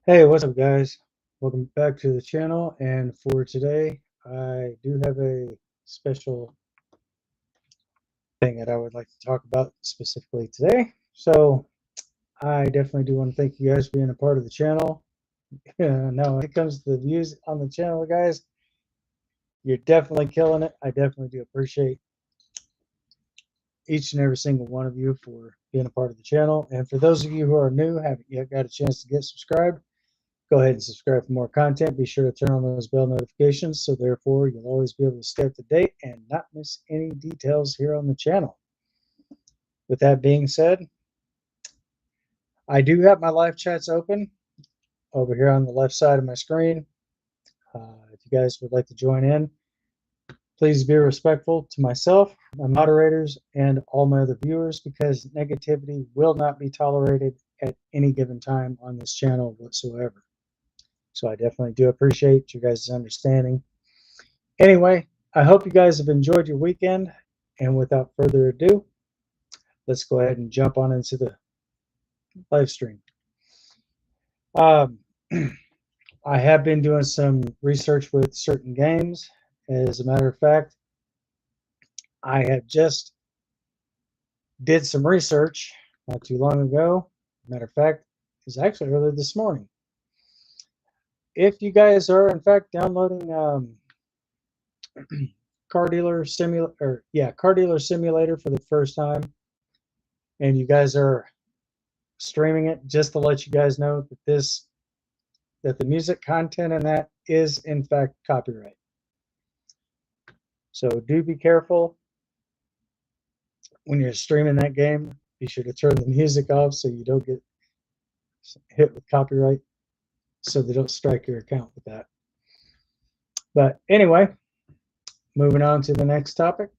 Hey, what's up, guys? Welcome back to the channel. And for today, I do have a special thing that I would like to talk about specifically today. So, I definitely do want to thank you guys for being a part of the channel. Now, when it comes to the views on the channel, guys, you're definitely killing it. I definitely do appreciate each and every single one of you for being a part of the channel. And for those of you who are new, haven't yet got a chance to get subscribed, go ahead and subscribe for more content. Be sure to turn on those bell notifications so therefore you'll always be able to stay up to date and not miss any details here on the channel. With that being said, I do have my live chats open over here on the left side of my screen. If you guys would like to join in, please be respectful to myself, my moderators, and all my other viewers because negativity will not be tolerated at any given time on this channel whatsoever. So I definitely do appreciate you guys' understanding. Anyway, I hope you guys have enjoyed your weekend. And without further ado, let's go ahead and jump on into the live stream. Um, I have been doing some research with certain games. As a matter of fact, I have just did some research not too long ago. Matter of fact, it was actually earlier this morning. If you guys are in fact downloading Car Dealer Simulator for the first time, and you guys are streaming it, just to let you guys know that the music content in that is in fact copyright. So do be careful when you're streaming that game. Be sure to turn the music off so you don't get hit with copyright, so they don't strike your account with that. But anyway, moving on to the next topic.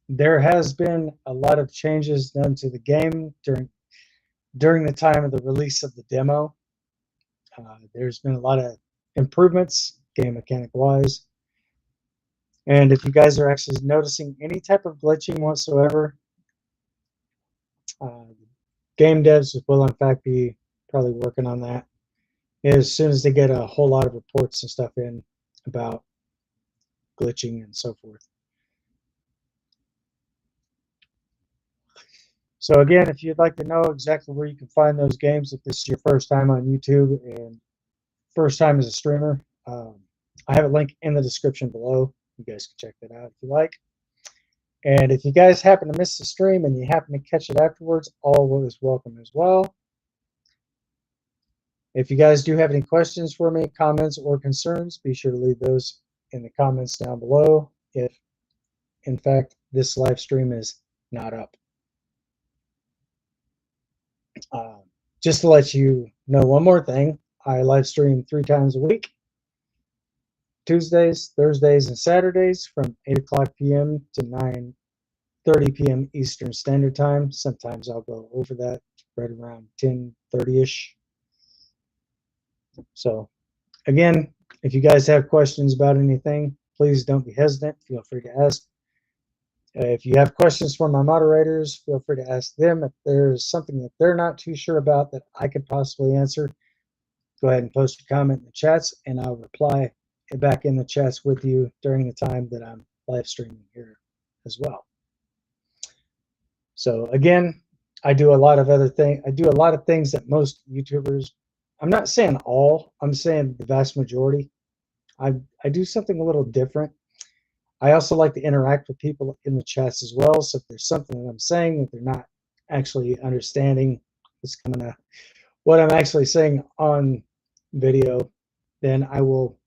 There has been a lot of changes done to the game during the time of the release of the demo. There's been a lot of improvements game mechanic wise. And if you guys are actually noticing any type of glitching whatsoever, game devs will in fact be probably working on that as soon as they get a whole lot of reports and stuff in about glitching and so forth. So again, if you'd like to know exactly where you can find those games, if this is your first time on YouTube and first time as a streamer, I have a link in the description below. You guys can check that out if you like. And if you guys happen to miss the stream and you happen to catch it afterwards, all is welcome as well. If you guys do have any questions for me, comments, or concerns, be sure to leave those in the comments down below if, in fact, this live stream is not up. Just to let you know one more thing, I live stream 3 times a week. Tuesdays, Thursdays, and Saturdays from 8 p.m. to 9:30 p.m. Eastern Standard Time. Sometimes I'll go over that right around 10:30-ish. So again, if you guys have questions about anything, please don't be hesitant. Feel free to ask. If you have questions for my moderators, feel free to ask them. If there's something that they're not too sure about that I could possibly answer, go ahead and post a comment in the chats, and I'll reply back in the chats with you during the time that I'm live streaming here as well. So again, I do a lot of other things. I do a lot of things that most YouTubers, I'm not saying all, I'm saying the vast majority. I do something a little different. I also like to interact with people in the chats as well. So if there's something that I'm saying that they're not actually understanding what's coming out, what I'm actually saying on video, then I will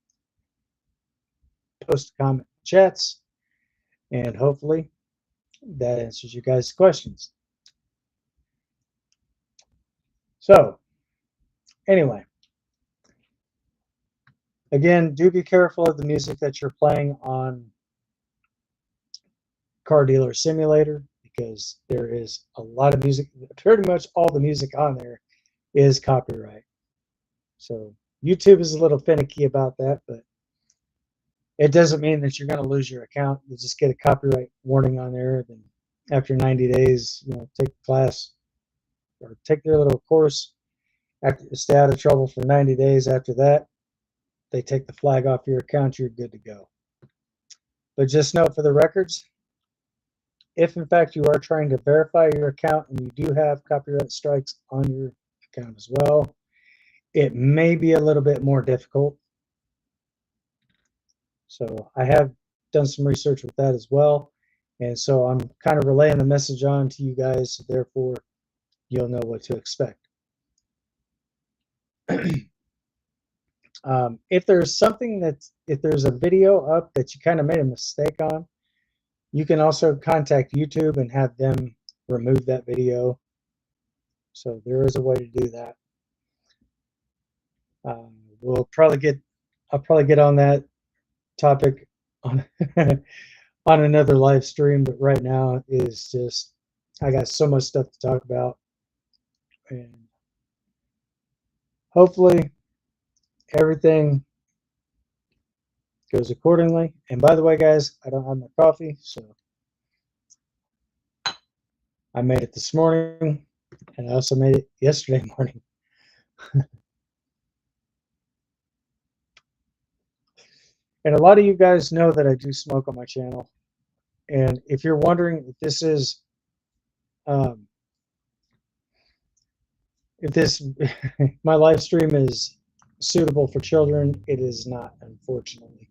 post a comment in chats, and hopefully that answers you guys' questions. So anyway, again, do be careful of the music that you're playing on Car Dealer Simulator, because there is a lot of music. Pretty much all the music on there is copyright. So YouTube is a little finicky about that, but it doesn't mean that you're going to lose your account. You just get a copyright warning on there, then after 90 days, take the class or take their little course. After stay out of trouble for 90 days. After that, they take the flag off your account. You're good to go. But just note for the records, if in fact you are trying to verify your account and you do have copyright strikes on your account as well, it may be a little bit more difficult. So I have done some research with that as well. And so I'm kind of relaying the message on to you guys. So therefore, you'll know what to expect. If there's if there's a video up that you kind of made a mistake on, you can also contact YouTube and have them remove that video. So there is a way to do that. I'll probably get on that topic on on another live stream, but right now is just I got so much stuff to talk about, and hopefully everything goes accordingly. And by the way, guys, I don't have my coffee, so I made it this morning, and I also made it yesterday morning. And a lot of you guys know that I do smoke on my channel. And if you're wondering if this is, if this, my live stream is suitable for children, it is not, unfortunately.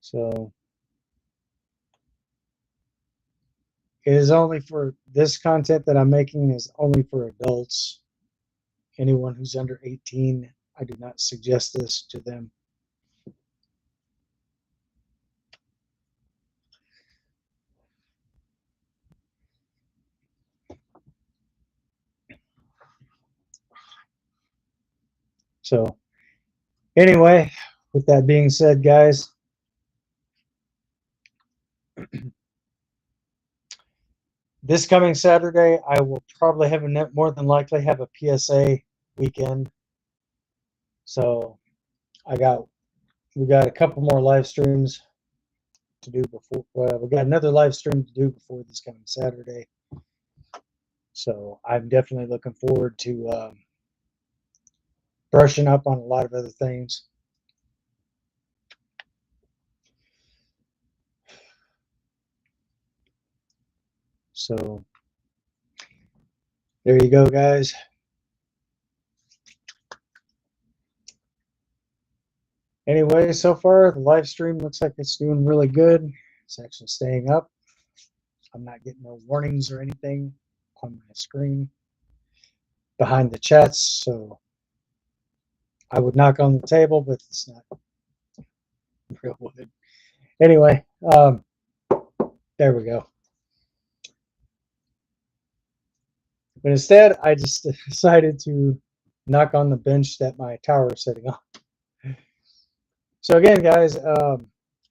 So it is only for this content that I'm making is only for adults. Anyone who's under 18, I do not suggest this to them. So anyway, with that being said, guys, this coming Saturday, I will probably have more than likely have a PSA weekend. So we got a couple more live streams to do before. Well, we got another live stream to do before this coming Saturday. So I'm definitely looking forward to brushing up on a lot of other things. So there you go, guys. Anyway, so far the live stream looks like it's doing really good. It's actually staying up. I'm not getting no warnings or anything on my screen behind the chats, so I would knock on the table, but it's not real wood. Anyway, there we go. But instead, I just decided to knock on the bench that my tower is sitting on. So again, guys,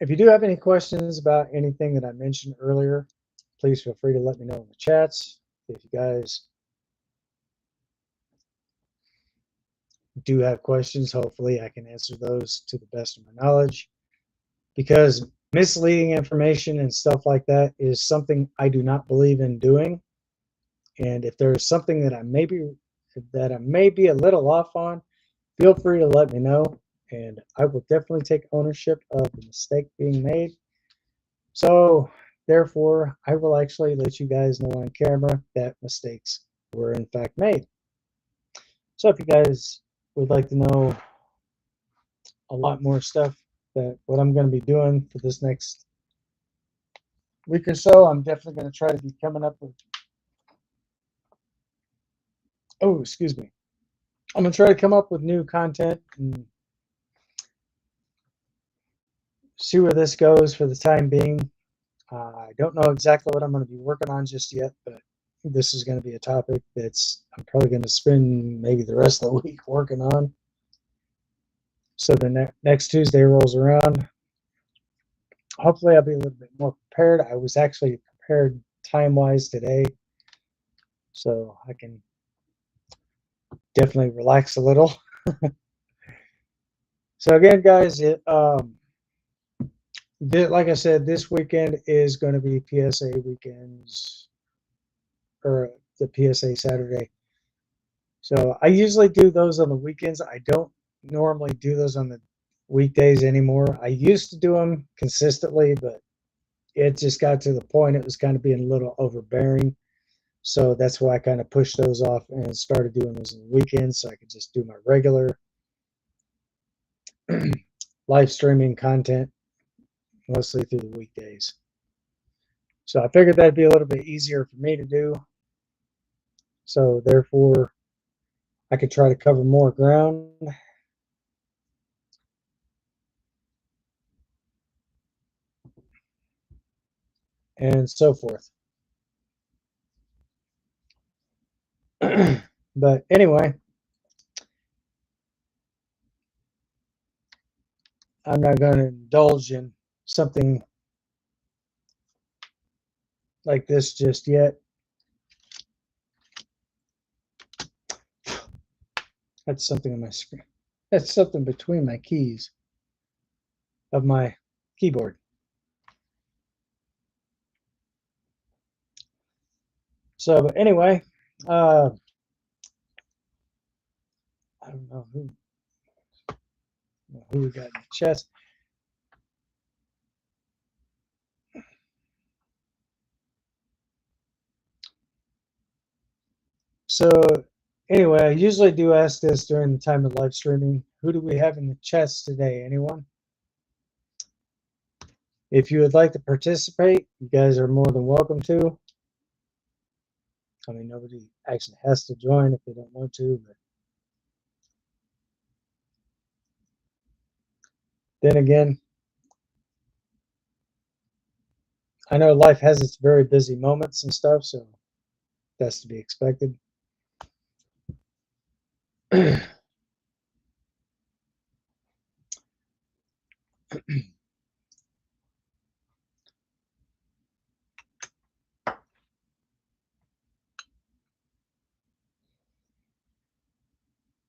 if you do have any questions about anything that I mentioned earlier, please feel free to let me know in the chats. If you guys do have questions, hopefully I can answer those to the best of my knowledge, because misleading information and stuff like that is something I do not believe in doing. And if there's something that I may be a little off on, feel free to let me know, and I will definitely take ownership of the mistake being made. So therefore, I will actually let you guys know on camera that mistakes were in fact made. So if you guys would like to know a lot more stuff that what I'm going to be doing for this next week or so, I'm definitely going to try to be coming up with, oh, excuse me. I'm going to try to come up with new content and see where this goes for the time being. I don't know exactly what I'm going to be working on just yet, but this is going to be a topic that's I'm probably going to spend maybe the rest of the week working on. So the next Tuesday rolls around. Hopefully I'll be a little bit more prepared. I was actually prepared time-wise today, so I can definitely relax a little. So again, guys, like I said, this weekend is going to be PSA weekends or the PSA Saturday. So I usually do those on the weekends. I don't normally do those on the weekdays anymore. I used to do them consistently, but it just got to the point it was kind of being a little overbearing. So that's why I kind of pushed those off and started doing those on the weekends so I could just do my regular live streaming content mostly through the weekdays. So I figured that'd be a little bit easier for me to do. So therefore, I could try to cover more ground. And so forth. But anyway, I'm not going to indulge in something like this just yet. That's something on my screen. That's something between my keys of my keyboard. So, but anyway, I don't know who we got in the chest. So anyway, I usually do ask this during the time of live streaming. Who do we have in the chest today? Anyone? If you would like to participate, you guys are more than welcome to. I mean, nobody actually has to join if they don't want to, but then again, I know life has its very busy moments and stuff, so that's to be expected.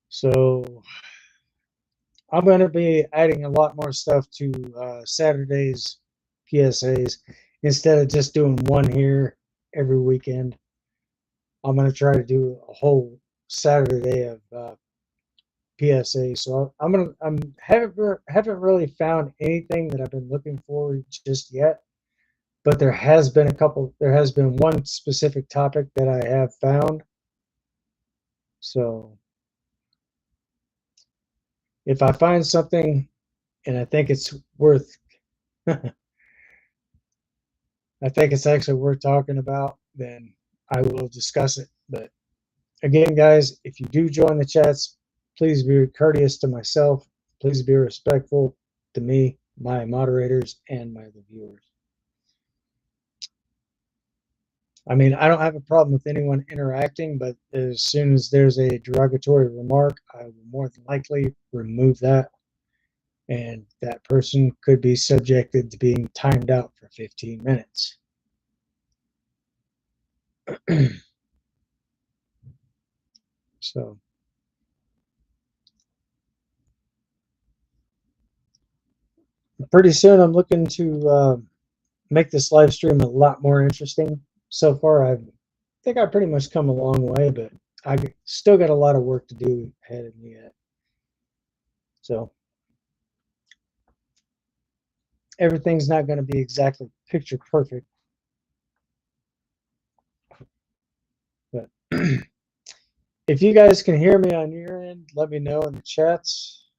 So I'm going to be adding a lot more stuff to Saturday's PSAs instead of just doing one here every weekend. I'm going to try to do a whole Saturday of PSA. So I'm haven't really found anything that I've been looking for just yet. But there has been a couple. There has been one specific topic that I have found. So if I find something and I think it's worth, I think it's actually worth talking about, then I will discuss it. But again, guys, if you do join the chats, please be courteous to myself. Please be respectful to me, my moderators, and my viewers. I mean, I don't have a problem with anyone interacting, but as soon as there's a derogatory remark, I will more than likely remove that. And that person could be subjected to being timed out for 15 minutes. So pretty soon I'm looking to make this live stream a lot more interesting. So far, I think I've pretty much come a long way, but I still got a lot of work to do ahead of me yet. So everything's not going to be exactly picture perfect. But if you guys can hear me on your end, let me know in the chats.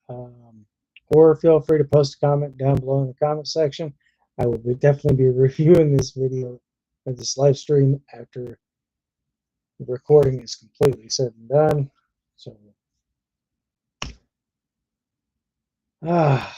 Or feel free to post a comment down below in the comment section. I will definitely be reviewing this video or this live stream after the recording is completely said and done. So, ah.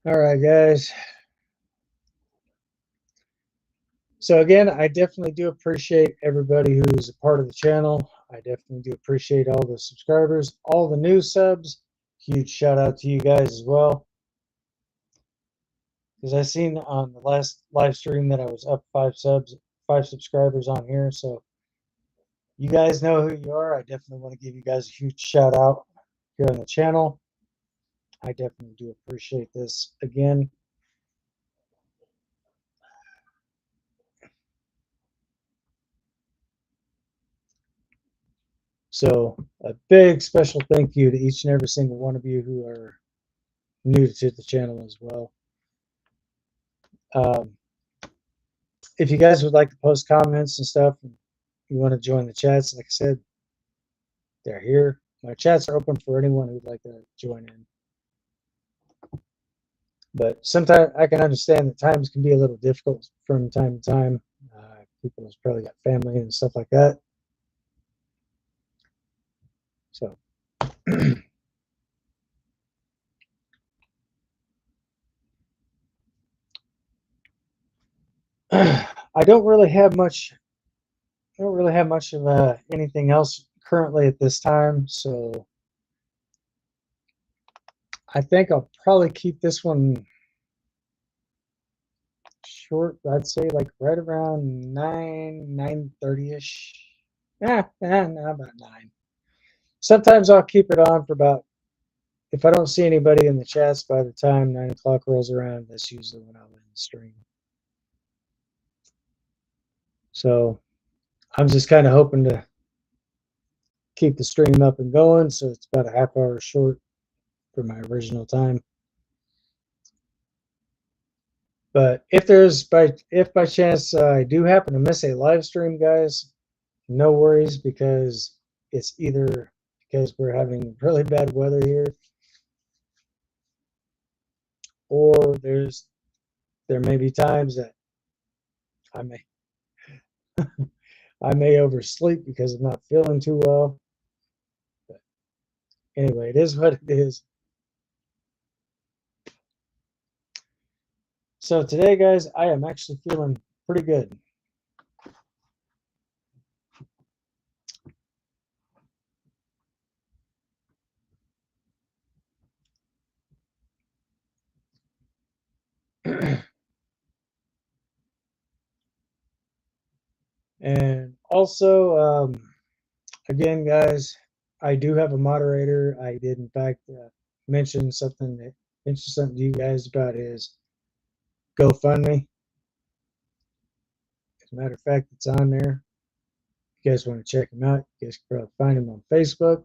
All right, guys. So again, I definitely do appreciate everybody who's a part of the channel. I definitely do appreciate all the subscribers, all the new subs. Huge shout out to you guys as well. Because I seen on the last live stream that I was up 5 subscribers on here. So you guys know who you are. I definitely want to give you guys a huge shout out here on the channel. I definitely do appreciate this again. So a big special thank you to each and every single one of you who are new to the channel as well. Um, if you guys would like to post comments and stuff, and you want to join the chats, like I said, they're here. My chats are open for anyone who'd like to join in. But sometimes I can understand that times can be a little difficult from time to time. People's probably got family and stuff like that. So I don't really have much. I don't really have much of anything else currently at this time. So I think I'll probably keep this one short. I'd say like right around 9:30ish. No, about 9. Sometimes I'll keep it on for about, if I don't see anybody in the chats by the time 9 o'clock rolls around, that's usually when I'll end the stream. So I'm just kind of hoping to keep the stream up and going. So it's about a half hour short for my original time. But if by chance I do happen to miss a live stream, guys, no worries, because it's either because we're having really bad weather here, or there may be times that I may I may oversleep because I'm not feeling too well. But anyway, it is what it is. So today, guys, I am actually feeling pretty good. And also, again, guys, I do have a moderator. I did, in fact, mention something to you guys about his GoFundMe. As a matter of fact, it's on there. If you guys want to check him out, you guys can probably find him on Facebook.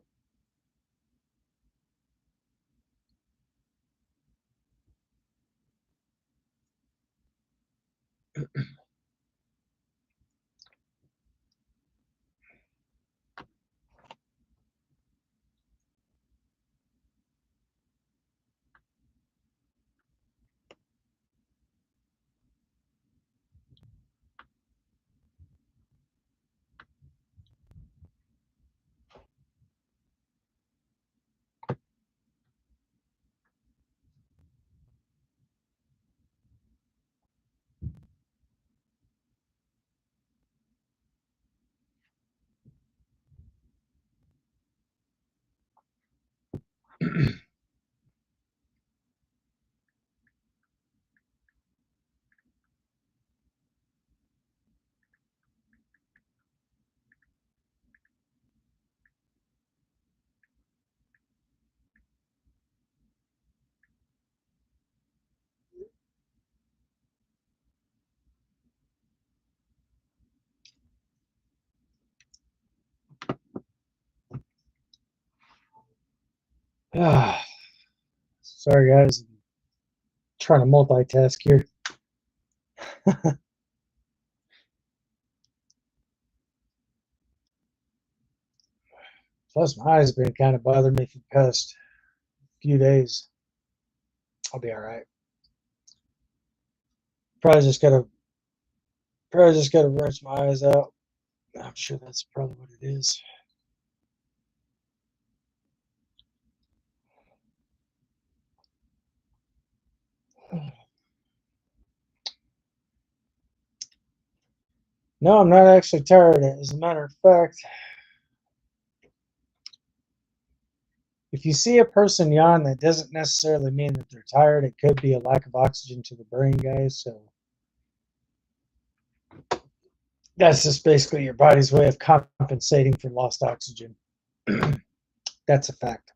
Sorry, guys. I'm trying to multitask here. Plus, my eyes have been kind of bothering me for the past few days. I'll be all right. Probably just gotta rinse my eyes out. I'm sure that's probably what it is. No, I'm not actually tired. As a matter of fact, if you see a person yawn, that doesn't necessarily mean that they're tired. It could be a lack of oxygen to the brain, guys. So that's just basically your body's way of compensating for lost oxygen. That's a fact.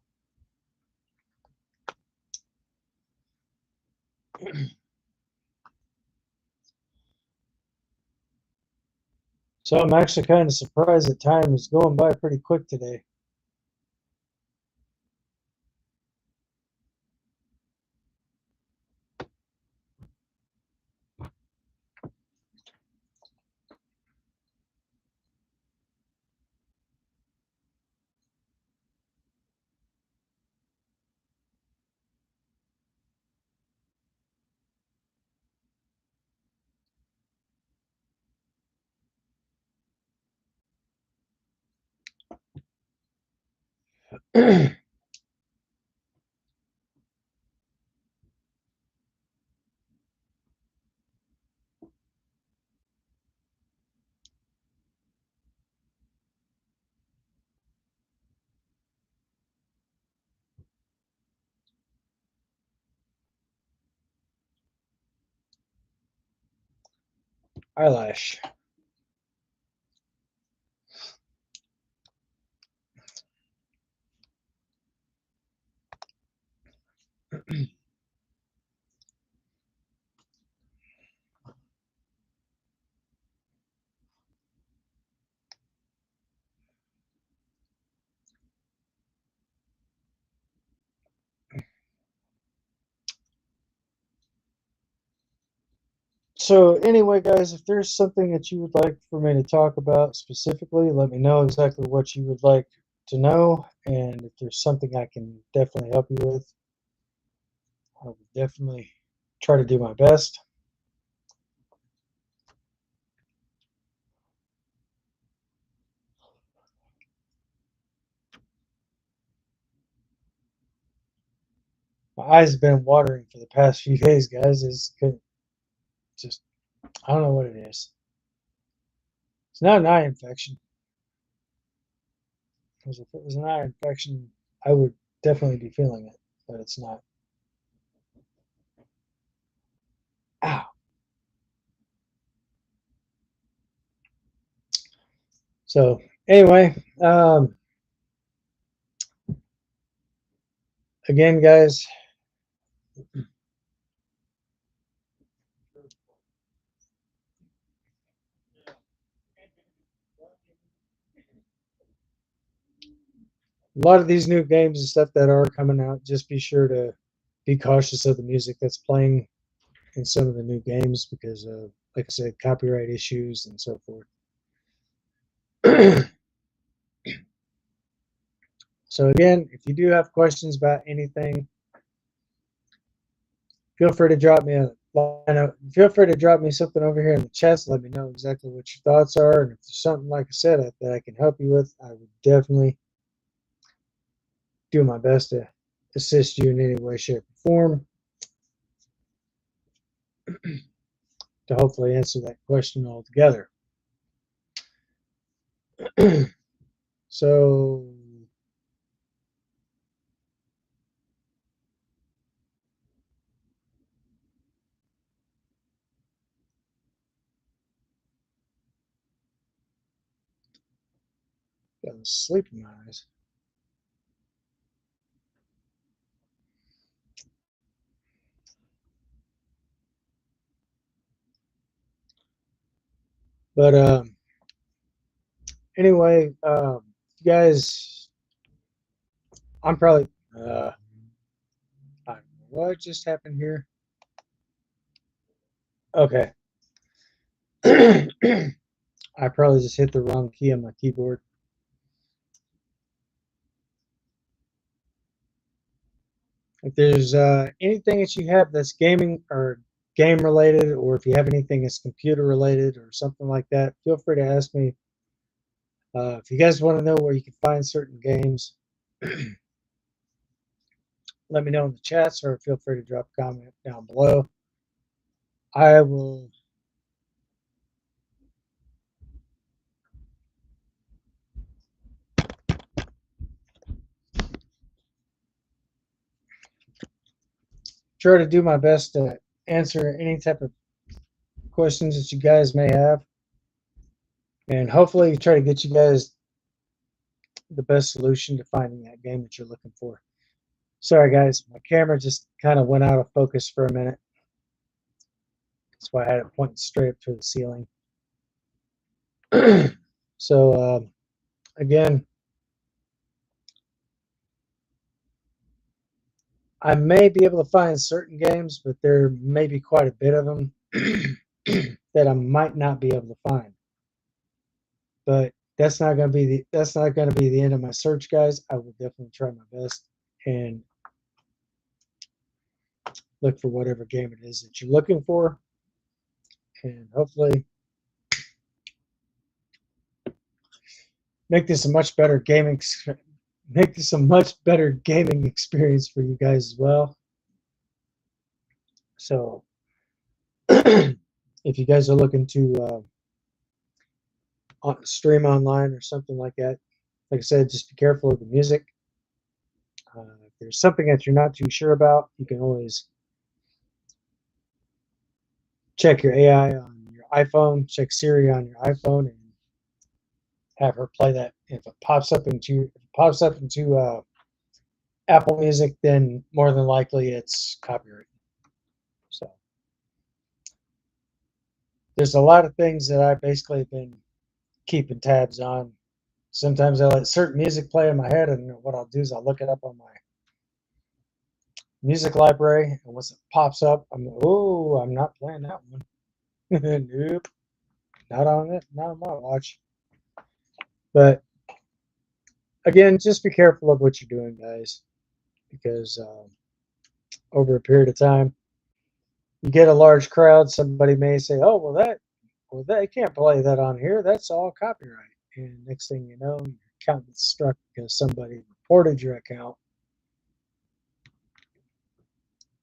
So I'm actually kind of surprised that time is going by pretty quick today. Eyelash. So anyway, guys, if there's something that you would like for me to talk about specifically, let me know exactly what you would like to know, and if there's something I can definitely help you with, I will definitely try to do my best. My eyes have been watering for the past few days, guys. It's just, I don't know what it is. It's not an eye infection, because if it was an eye infection, I would definitely be feeling it, but it's not. Ow. So anyway, again, guys, a lot of these new games and stuff that are coming out, just be sure to be cautious of the music that's playing in some of the new games because of, like I said, copyright issues and so forth. So again, if you do have questions about anything, feel free to drop me a feel free to drop me something over here in the chat. Let me know exactly what your thoughts are, and if there's something, like I said, that I can help you with, I would definitely do my best to assist you in any way, shape, or form to hopefully answer that question altogether. So got sleep in my eyes. But anyway, you guys, I'm probably I don't know what just happened here. Okay. I probably just hit the wrong key on my keyboard. If there's anything that you have that's gaming or game related, or if you have anything that's computer related or something like that, feel free to ask me. If you guys want to know where you can find certain games, let me know in the chats, or feel free to drop a comment down below. I will try to do my best to answer any type of questions that you guys may have, and hopefully try to get you guys the best solution to finding that game that you're looking for. Sorry guys, my camera just kind of went out of focus for a minute. That's why I had it pointing straight up to the ceiling. So again, I may be able to find certain games, but there may be quite a bit of them that I might not be able to find. But that's not going to be the end of my search, guys. I will definitely try my best and look for whatever game it is that you're looking for, and hopefully make this a much better gaming experience for you guys as well. So if you guys are looking to stream online or something like that, like I said, just be careful of the music. If there's something that you're not too sure about, you can always check your AI on your iPhone, check Siri on your iPhone, and have her play that. If it pops up into Apple Music, then more than likely it's copyrighted. So there's a lot of things that I basically have been keeping tabs on. Sometimes I let certain music play in my head, and what I'll do is I'll look it up on my music library, and once it pops up, I'm not playing that one. Nope, not on it, not on my watch. But again, just be careful of what you're doing, guys, because over a period of time, you get a large crowd. Somebody may say, "Oh, well, they can't play that on here. That's all copyright." And next thing you know, your account gets struck because somebody reported your account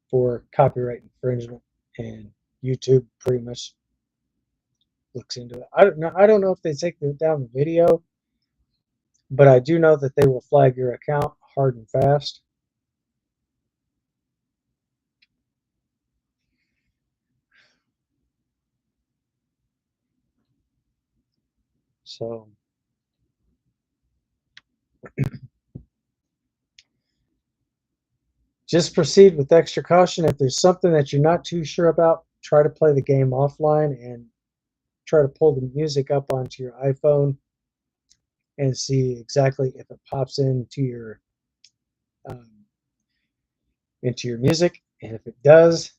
for copyright infringement, and YouTube pretty much looks into it. I don't know if they take down the video, but I do know that they will flag your account hard and fast. So just proceed with extra caution. If there's something that you're not too sure about, try to play the game offline and try to pull the music up onto your iPhone and see exactly if it pops um, into your music. And if it does,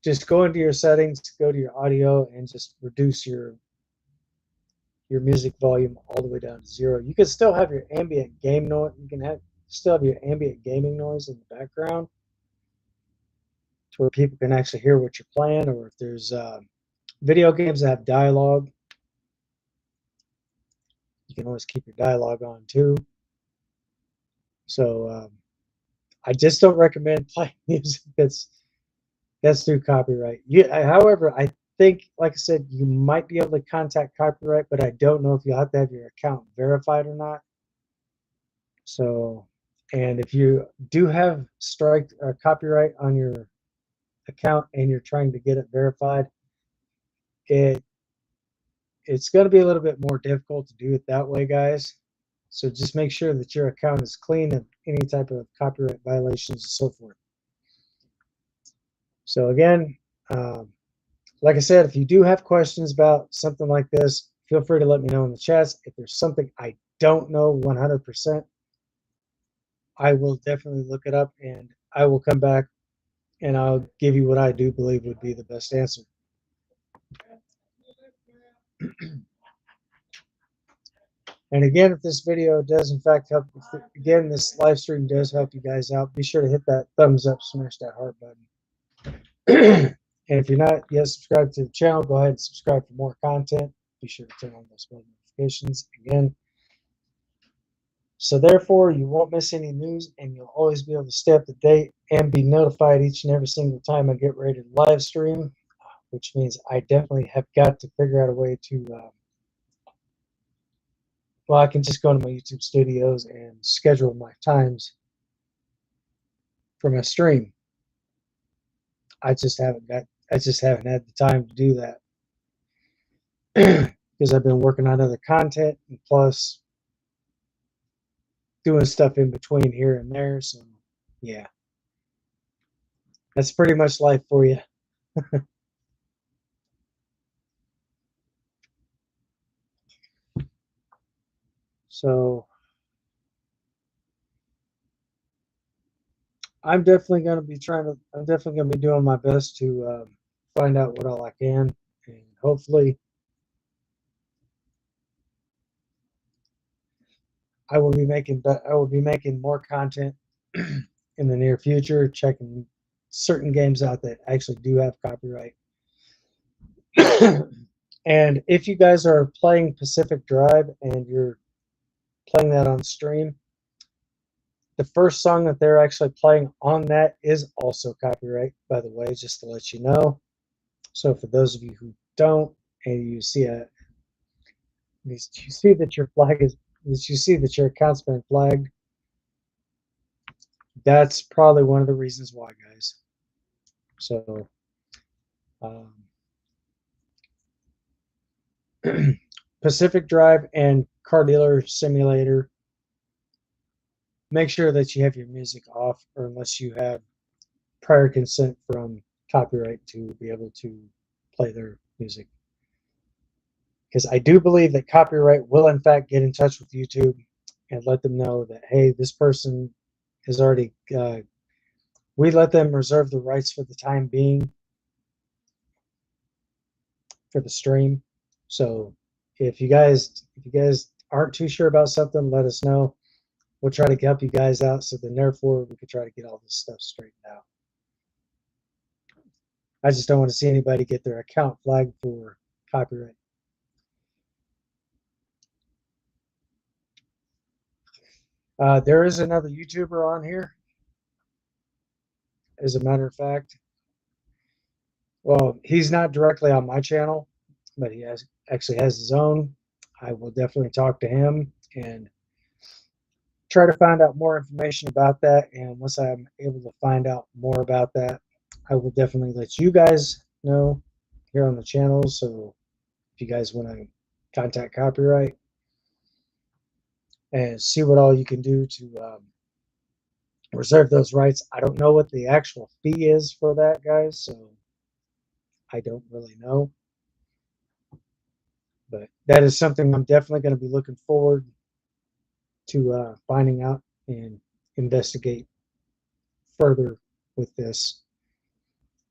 just go into your settings, go to your audio, and just reduce your music volume all the way down to 0. You can still have your ambient game noise. You can still have your ambient gaming noise in the background, to where people can actually hear what you're playing. Or if there's video games that have dialogue, you can always keep your dialogue on too. So I just don't recommend playing music that's through copyright. However, I think, like I said, you might be able to contact copyright, but I don't know if you'll have to have your account verified or not. So, and if you do have strike or copyright on your account and you're trying to get it verified, it's going to be a little bit more difficult to do it that way, guys. So just make sure that your account is clean of any type of copyright violations and so forth. So again, like I said, if you do have questions about something like this, feel free to let me know in the chats. If there's something I don't know 100%, I will definitely look it up, and I will come back and I'll give you what I do believe would be the best answer. And again, if this video does in fact help, again, this live stream does help you guys out, be sure to hit that thumbs up, smash that heart button. And if you're not yet subscribed to the channel, go ahead and subscribe for more content. Be sure to turn on those notifications. Again, So therefore, you won't miss any news, and you'll always be able to stay up to date and be notified each and every single time I get ready to live stream, which means I definitely have got to figure out a way to, well, I can just go to my YouTube studios and schedule my times for my stream. I just haven't had the time to do that because I've been working on other content and plus doing stuff in between here and there. So yeah, that's pretty much life for you. So I'm definitely going to be I'm definitely going to be doing my best to find out what all I can, and hopefully I will be making more content in the near future, checking certain games out that actually do have copyright. And if you guys are playing Pacific Drive and you're playing that on stream, the first song that they're actually playing on that is also copyright, by the way, just to let you know. So for those of you who don't, and you see you see that your flag is, you see that your account's been flagged, that's probably one of the reasons why, guys. So, um, Pacific Drive and Car Dealer Simulator, make sure that you have your music off, or unless you have prior consent from copyright to be able to play their music. Because I do believe that copyright will, in fact, get in touch with YouTube and let them know that, hey, this person is already, we let them reserve the rights for the time being for the stream. So if you guys aren't too sure about something, let us know. We'll try to help you guys out. So then therefore we can try to get all this stuff straightened out. I just don't want to see anybody get their account flagged for copyright. There is another YouTuber on here, as a matter of fact. Well, he's not directly on my channel, but he actually has his own. I will definitely talk to him and try to find out more information about that. And once I'm able to find out more about that, I will definitely let you guys know here on the channel. So if you guys want to contact copyright and see what all you can do to reserve those rights. I don't know what the actual fee is for that, guys, so I don't really know. But that is something I'm definitely going to be looking forward to finding out and investigate further with this.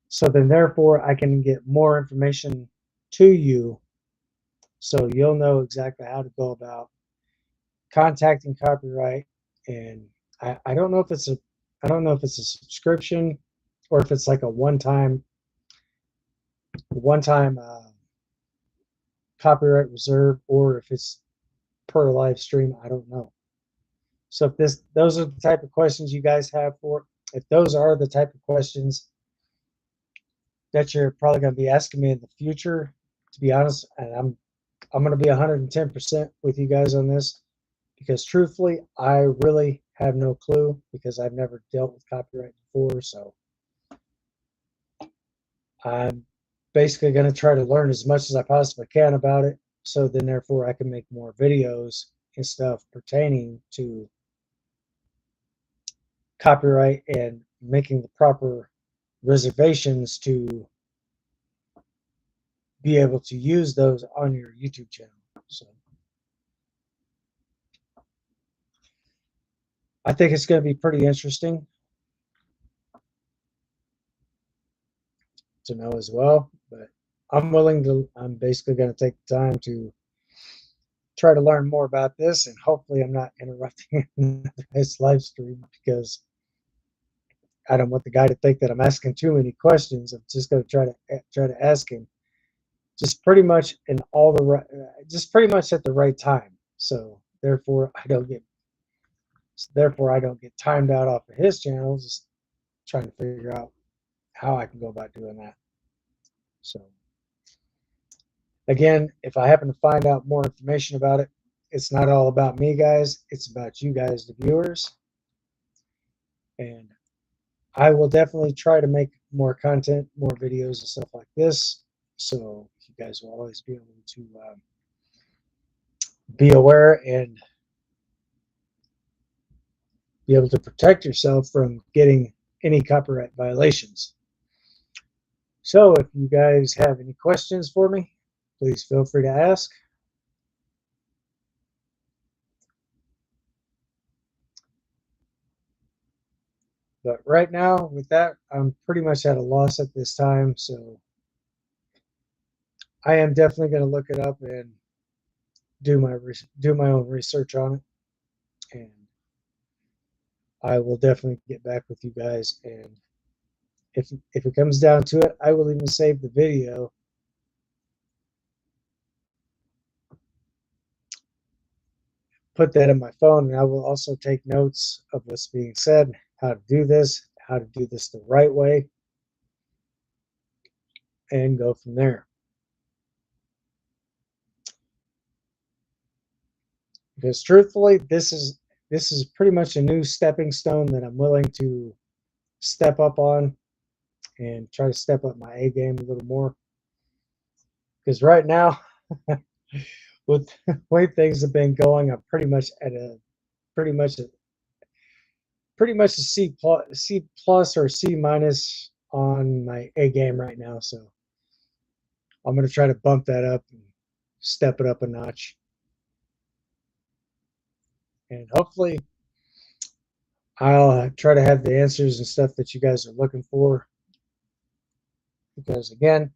So then, therefore, I can get more information to you so you'll know exactly how to go about contacting copyright. And I don't know if it's a subscription or if it's like a one time copyright reserve, or if it's per live stream. I don't know. So if those are the type of questions you guys have if those are the type of questions that you're probably going to be asking me in the future, to be honest, and I'm going to be 110% with you guys on this, because truthfully, I really have no clue because I've never dealt with copyright before. So I'm basically going to try to learn as much as I possibly can about it. So then, therefore, I can make more videos and stuff pertaining to copyright and making the proper reservations to be able to use those on your YouTube channel. So I think it's going to be pretty interesting to know as well. But I'm basically going to take the time to try to learn more about this, and hopefully I'm not interrupting this live stream, because I don't want the guy to think that I'm asking too many questions. I'm just going to try to ask him just pretty much just pretty much at the right time. So therefore, I don't get So therefore, I don't get timed out off of his channel, just trying to figure out how I can go about doing that. So again, if I happen to find out more information about it, it's not all about me, guys. It's about you guys, the viewers. And I will definitely try to make more content, more videos and stuff like this. So you guys will always be able to be aware and be able to protect yourself from getting any copyright violations. So if you guys have any questions for me, please feel free to ask. But right now, with that, I'm pretty much at a loss at this time. So I am definitely going to look it up and do my own research on it, and I will definitely get back with you guys. And if it comes down to it, I will even save the video put that in my phone, and I will also take notes of what's being said, how to do this the right way, and go from there. Because truthfully, this is pretty much a new stepping stone that I'm willing to step up on and try to step up my A game a little more. Because right now, with the way things have been going, I'm pretty much at a pretty much a C plus or C minus on my A game right now. So I'm going to try to bump that up and step it up a notch. And hopefully I'll try to have the answers and stuff that you guys are looking for. Because again,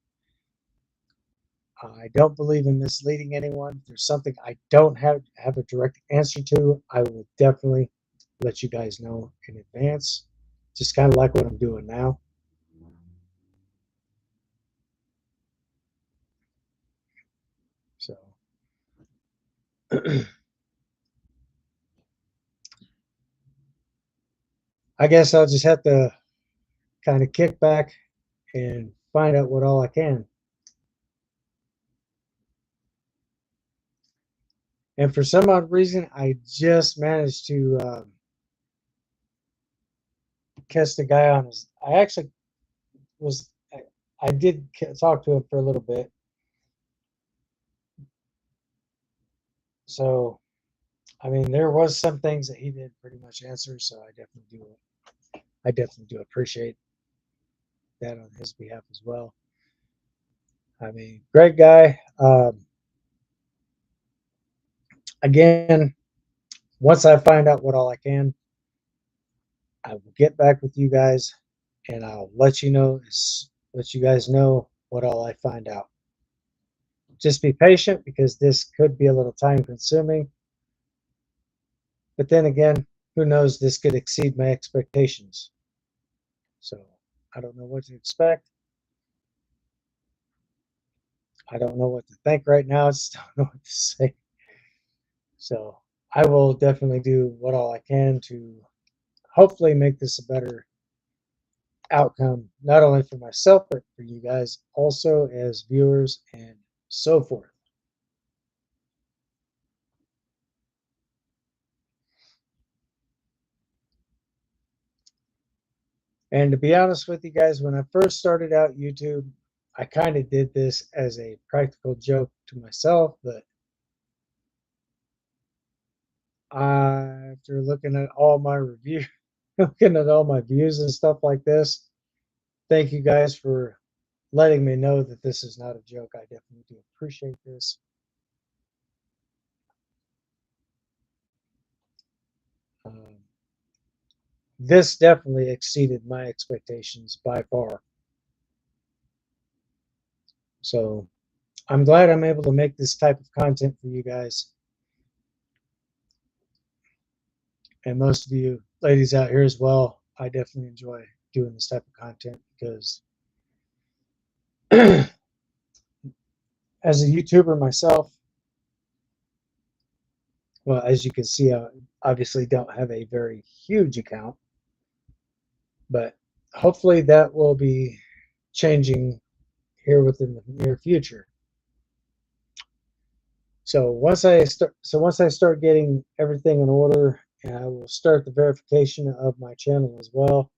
I don't believe in misleading anyone. If there's something I don't have a direct answer to, I will definitely let you guys know in advance. Just kind of like what I'm doing now. So I guess I'll just have to kind of kick back and find out what all I can. And for some odd reason, I just managed to catch the guy on his. I actually was. I did talk to him for a little bit. So, I mean, there was some things that he did pretty much answer. So I definitely do. I definitely do appreciate that on his behalf as well. I mean, great guy. Again, once I find out what all I can, I will get back with you guys, and I'll let you guys know what all I find out. Just be patient because this could be a little time consuming. But then again, who knows? This could exceed my expectations. So I don't know what to expect. I don't know what to think right now. I just don't know what to say. So I will definitely do what all I can to hopefully make this a better outcome, not only for myself, but for you guys also as viewers and so forth. And to be honest with you guys, when I first started out YouTube, I kind of did this as a practical joke to myself, but after looking at all my reviews, looking at all my views and stuff like this, thank you guys for letting me know that this is not a joke. I definitely do appreciate this. Um, this definitely exceeded my expectations by far. So I'm glad I'm able to make this type of content for you guys. And most of you ladies out here as well, I definitely enjoy doing this type of content because as a YouTuber myself, Well, as you can see, I obviously don't have a very huge account, but hopefully that will be changing here within the near future. So once I start getting everything in order, and I will start the verification of my channel as well.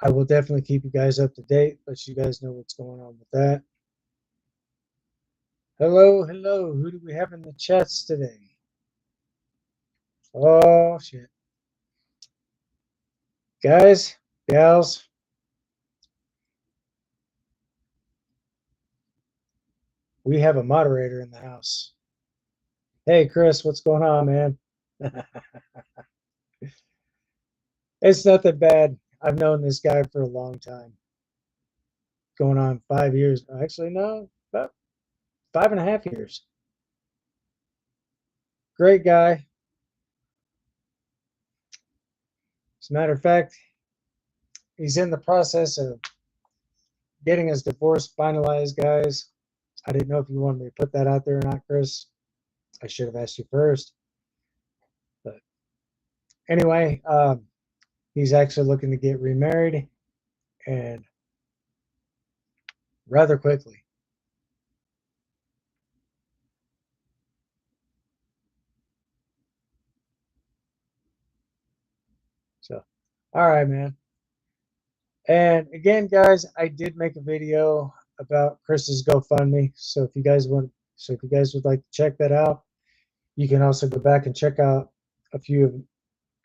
I will definitely keep you guys up to date, let you guys know what's going on with that. Hello, hello. Who do we have in the chats today? Oh, shit. Guys, gals, we have a moderator in the house. Hey, Chris, what's going on, man? It's nothing bad. I've known this guy for a long time. Going on 5 years. Actually, no, about 5.5 years. Great guy. As a matter of fact, he's in the process of getting his divorce finalized, guys. I didn't know if you wanted me to put that out there or not, Chris. I should have asked you first. But anyway, he's actually looking to get remarried, and rather quickly. So, all right, man. And again, guys, I did make a video about Chris's GoFundMe. So if you guys would like to check that out, you can also go back and check out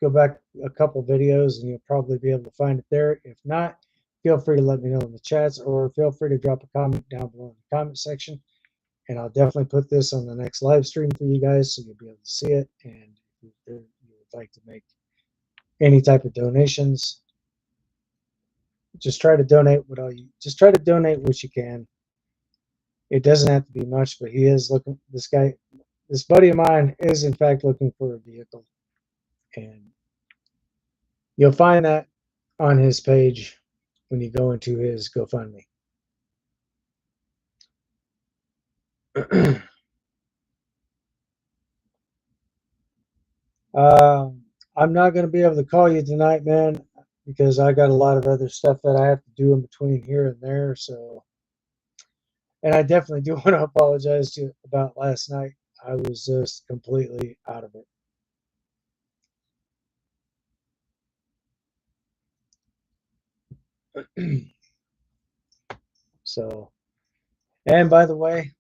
go back a couple videos, and you'll probably be able to find it there. If not, feel free to let me know in the chats, or feel free to drop a comment down below in the comment section. And I'll definitely put this on the next live stream for you guys, so you'll be able to see it. And if you would like to make any type of donations, just try to donate what you can. It doesn't have to be much, but he is looking. This buddy of mine is in fact looking for a vehicle, and you'll find that on his page when you go into his GoFundMe. I'm not going to be able to call you tonight, man, because I got a lot of other stuff that I have to do in between here and there. So, and I definitely do want to apologize to you about last night. I was just completely out of it. So, and by the way,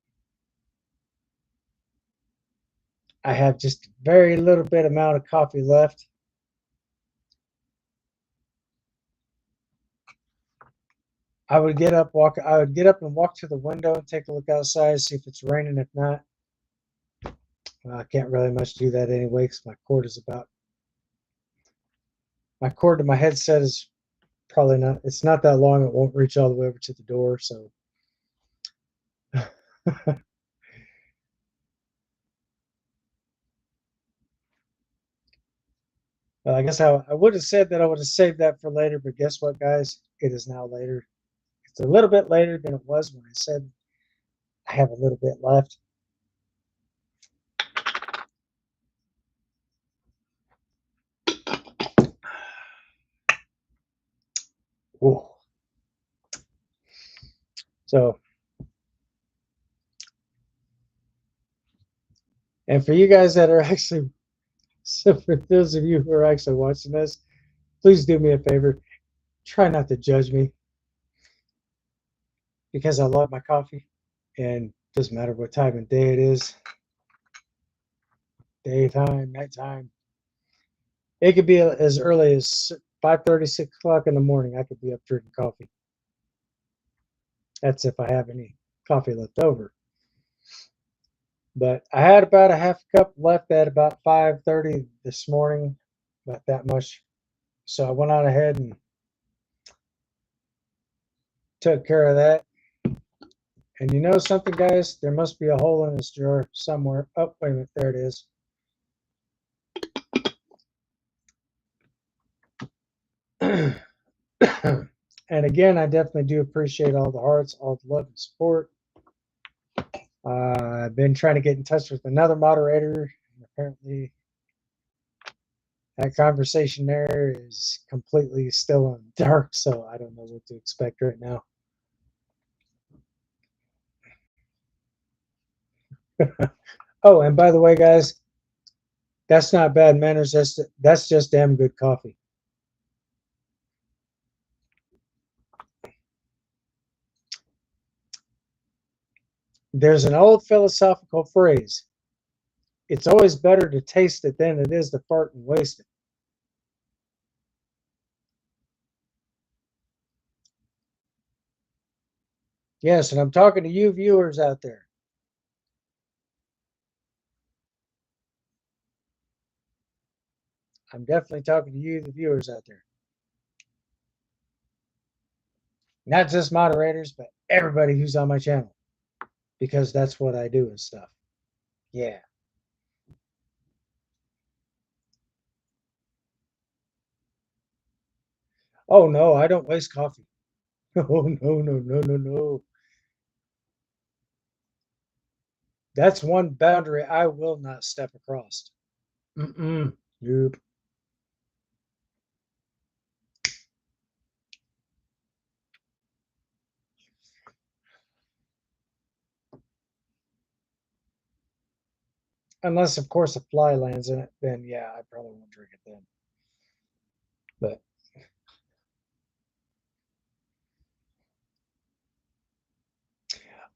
I have just very little bit amount of coffee left. I would get up and walk to the window and take a look outside, see if it's raining. If not, well, I can't really much do that anyway, because my cord to my headset is probably not, it's not that long. It won't reach all the way over to the door. So I guess I would have said that I would have saved that for later, but guess what, guys? It is now later. It's a little bit later than it was when I said I have a little bit left. Ooh. So, and for you guys that are actually, so for those of you who are actually watching this, please do me a favor. Try not to judge me, because I love my coffee, and it doesn't matter what time of day it is, daytime, nighttime. It could be as early as 5:30, 6 o'clock in the morning. I could be up drinking coffee. That's if I have any coffee left over. But I had about a half cup left at about 5:30 this morning, about that much. So I went on ahead and took care of that. And you know something, guys? There must be a hole in this jar somewhere. Oh, wait a minute. There it is. And again, I definitely do appreciate all the hearts, all the love and support. I've been trying to get in touch with another moderator. Apparently, that conversation there is completely still in the dark, so I don't know what to expect right now. Oh, and by the way, guys, that's not bad manners. That's just damn good coffee. There's an old philosophical phrase. It's always better to taste it than it is to fart and waste it. Yes, and I'm talking to you viewers out there. I'm definitely talking to you, the viewers out there. Not just moderators, but everybody who's on my channel. Because that's what I do and stuff. Yeah. Oh no, I don't waste coffee. Oh no, no, no, no, no. That's one boundary I will not step across. Mm-mm. Nope. Unless, of course, a fly lands in it, then yeah, I probably won't drink it then. But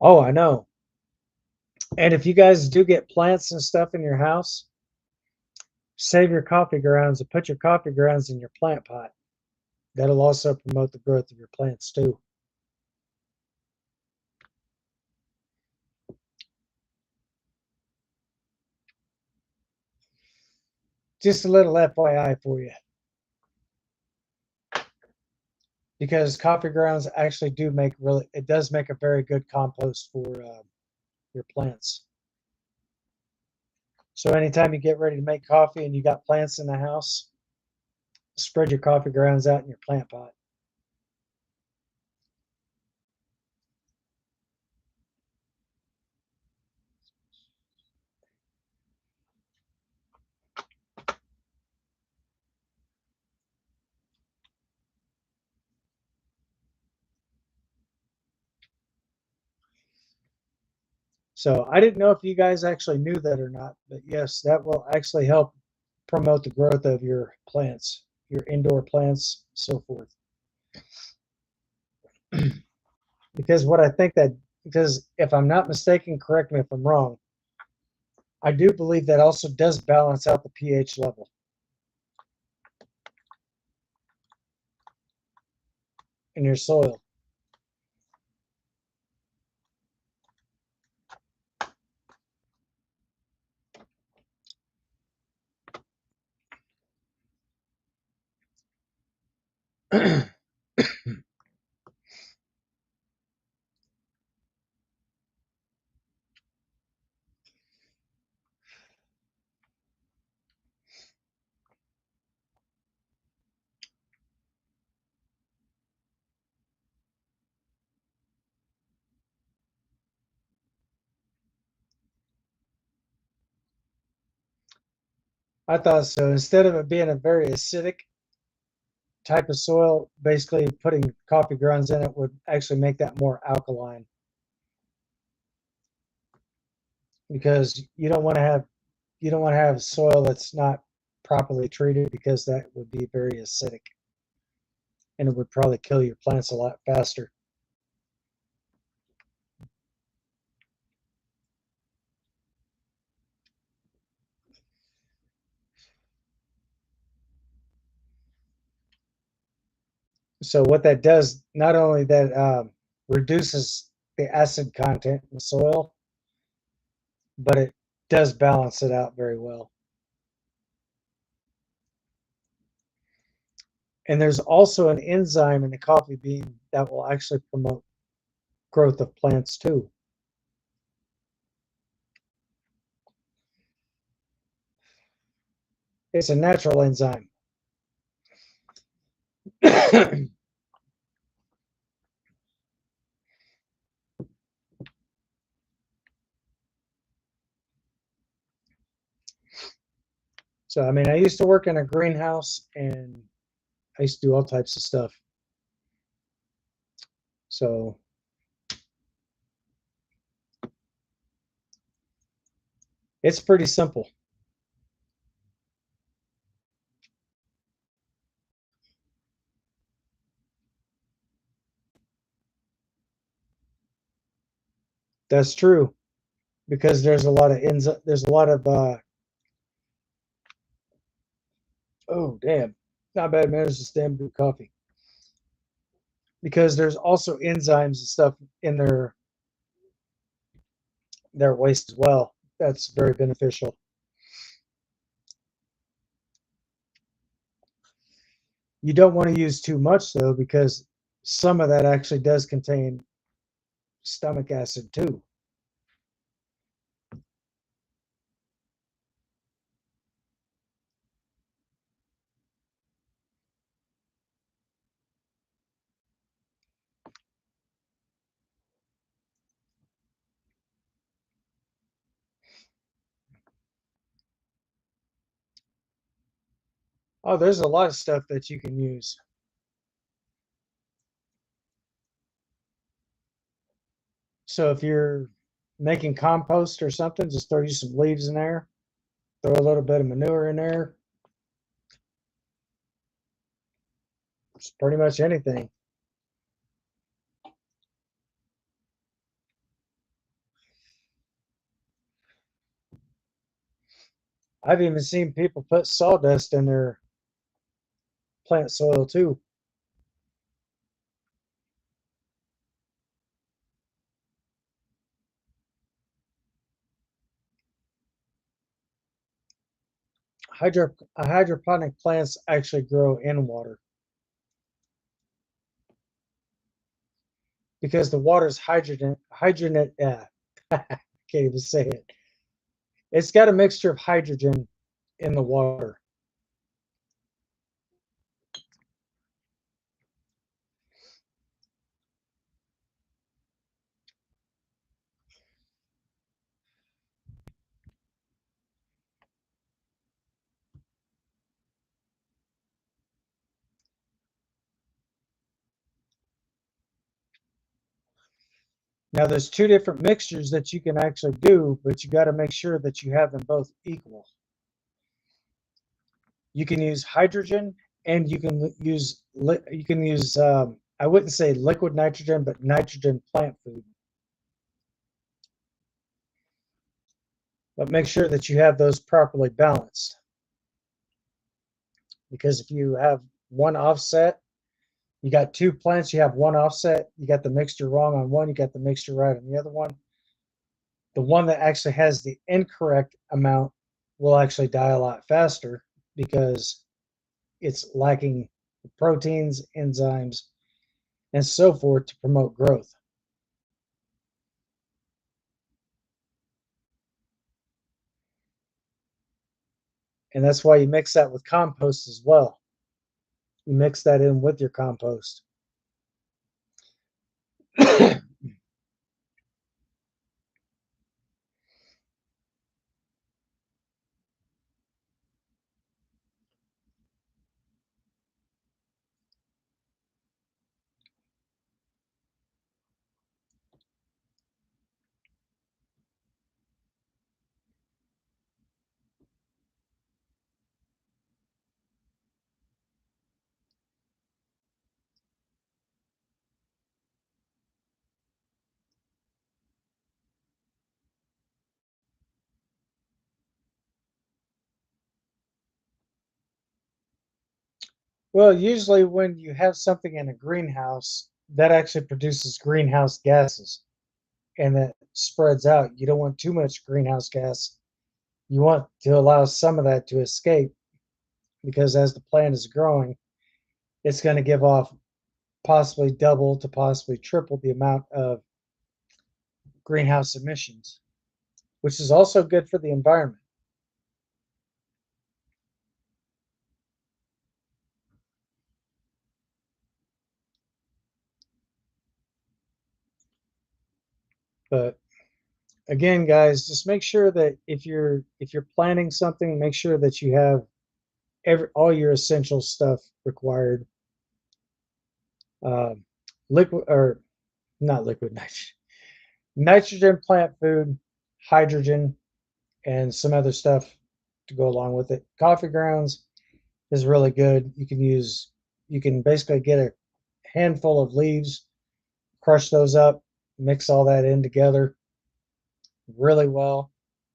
oh, I know. And if you guys do get plants and stuff in your house, save your coffee grounds and put your coffee grounds in your plant pot. That'll also promote the growth of your plants too. Just a little FYI for you. Because coffee grounds actually do make it does make a very good compost for your plants. So anytime you get ready to make coffee and you got plants in the house, spread your coffee grounds out in your plant pot. So I didn't know if you guys actually knew that or not, but yes, that will actually help promote the growth of your plants, your indoor plants, so forth. Because what I think that, because if I'm not mistaken, correct me if I'm wrong, I do believe that also does balance out the pH level in your soil. I thought so. Instead of it being a very acidic type of soil, basically putting coffee grounds in it would actually make that more alkaline. Because you don't want to have soil that's not properly treated, because that would be very acidic and it would probably kill your plants a lot faster. So what that does, not only that reduces the acid content in the soil, but it does balance it out very well. And there's also an enzyme in the coffee bean that will actually promote growth of plants too. It's a natural enzyme. So, I mean, I used to work in a greenhouse and I used to do all types of stuff. So, it's pretty simple. That's true because there's a lot of there's a lot of oh damn, not bad man, it's just damn good coffee. Because there's also enzymes and stuff in their waste as well. That's very beneficial. You don't want to use too much though, because some of that actually does contain stomach acid too. Oh, there's a lot of stuff that you can use. So if you're making compost or something, just throw you some leaves in there, throw a little bit of manure in there. It's pretty much anything. I've even seen people put sawdust in their plant soil too. Hydroponic plants actually grow in water because the water's hydrogen. Yeah, can't even say it. It's got a mixture of hydrogen in the water. Now, there's two different mixtures that you can actually do, but you got to make sure that you have them both equal. You can use hydrogen, and you can use I wouldn't say liquid nitrogen, but nitrogen plant food. But make sure that you have those properly balanced, because if you have one offset, you got two plants, you have one offset, you got the mixture wrong on one, you got the mixture right on the other one. The one that actually has the incorrect amount will actually die a lot faster because it's lacking proteins, enzymes, and so forth to promote growth. And that's why you mix that with compost as well. You mix that in with your compost. Well, usually when you have something in a greenhouse, that actually produces greenhouse gases and that spreads out. You don't want too much greenhouse gas. You want to allow some of that to escape because as the plant is growing, it's going to give off possibly double to possibly triple the amount of greenhouse emissions, which is also good for the environment. But Again, guys, just make sure that if you're planning something, make sure that you have all your essential stuff required. Uh, liquid or not liquid nitrogen, plant food, hydrogen, and some other stuff to go along with it. Coffee grounds is really good. You can basically get a handful of leaves, crush those up, mix all that in together really well,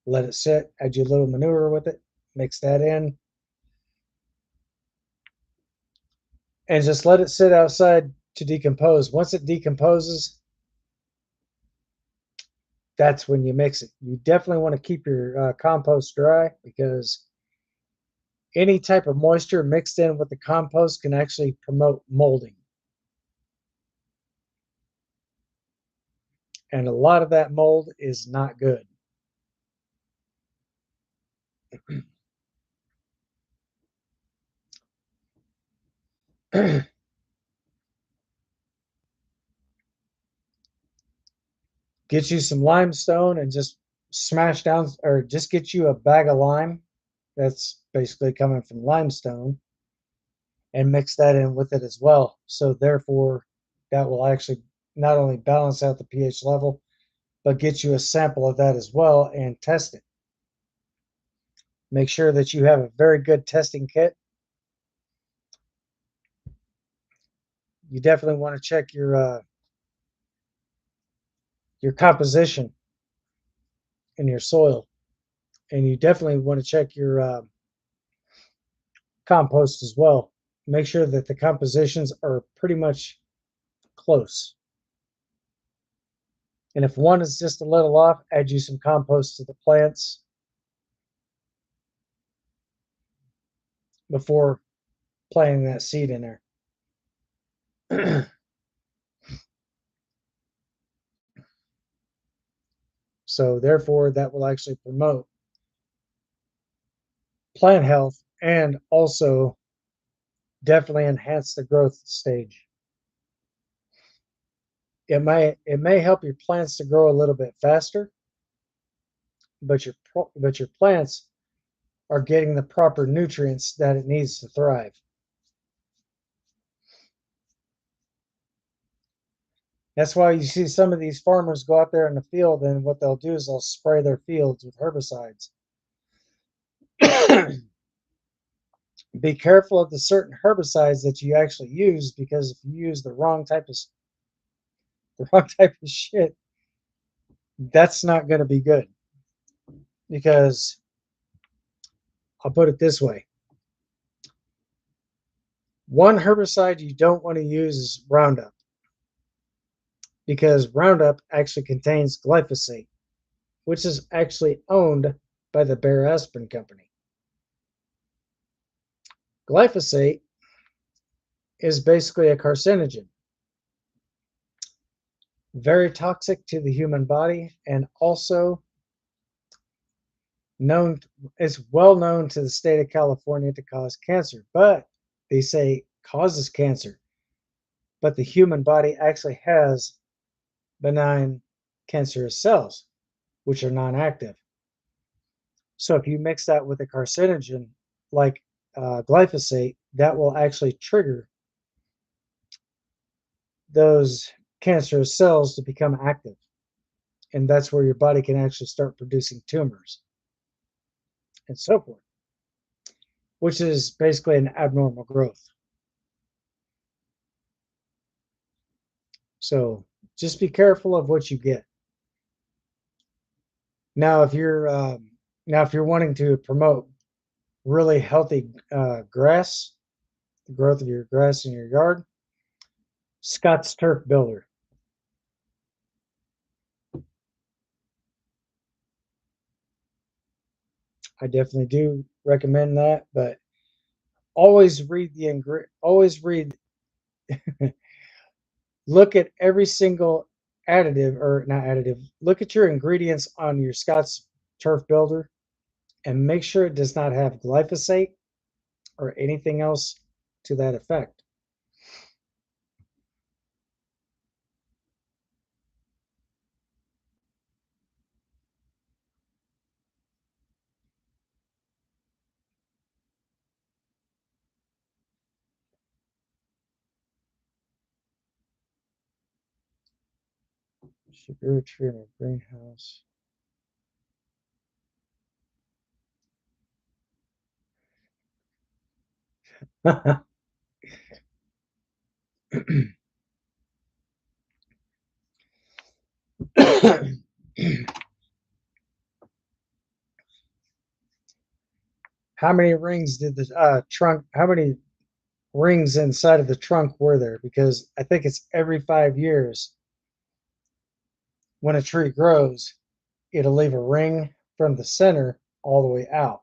let it sit, add your little manure with it, mix that in, and just let it sit outside to decompose. Once it decomposes, that's when you mix it. You definitely want to keep your compost dry because any type of moisture mixed in with the compost can actually promote molding. And a lot of that mold is not good. Get you some limestone and just smash down, or just get you a bag of lime that's basically coming from limestone and mix that in with it as well. So therefore, that will actually not only balance out the pH level, but get you a sample of that as well and test it. Make sure that you have a very good testing kit. You definitely want to check your composition in your soil, and you definitely want to check your compost as well. Make sure that the compositions are pretty much close. And if one is just a little off, add you some compost to the plants before planting that seed in there. So therefore, that will actually promote plant health and also definitely enhance the growth stage. It may help your plants to grow a little bit faster, but your plants are getting the proper nutrients that it needs to thrive. That's why you see some of these farmers go out there in the field, and what they'll do is they'll spray their fields with herbicides. Be careful of the certain herbicides that you actually use, because if you use the wrong type of shit, that's not going to be good. Because I'll put it this way: one herbicide you don't want to use is Roundup, because Roundup actually contains glyphosate, which is actually owned by the Bayer Aspirin Company. Glyphosate is basically a carcinogen, very toxic to the human body, and also known is well known to the state of California to cause cancer. But they say causes cancer, but the human body actually has benign cancerous cells, which are non-active. So if you mix that with a carcinogen like glyphosate, that will actually trigger those cancerous cells to become active. And that's where your body can actually start producing tumors and so forth, which is basically an abnormal growth. So just be careful of what you get. Now, if you're wanting to promote really healthy grass, the growth of your grass in your yard, Scott's Turf Builder. I definitely do recommend that, but always read look at every single additive, or not additive, look at your ingredients on your Scott's Turf Builder and make sure it does not have glyphosate or anything else to that effect. She grew a tree in her greenhouse. How many rings did the trunk? How many rings inside of the trunk were there? Because I think it's every 5 years when a tree grows, it'll leave a ring from the center all the way out.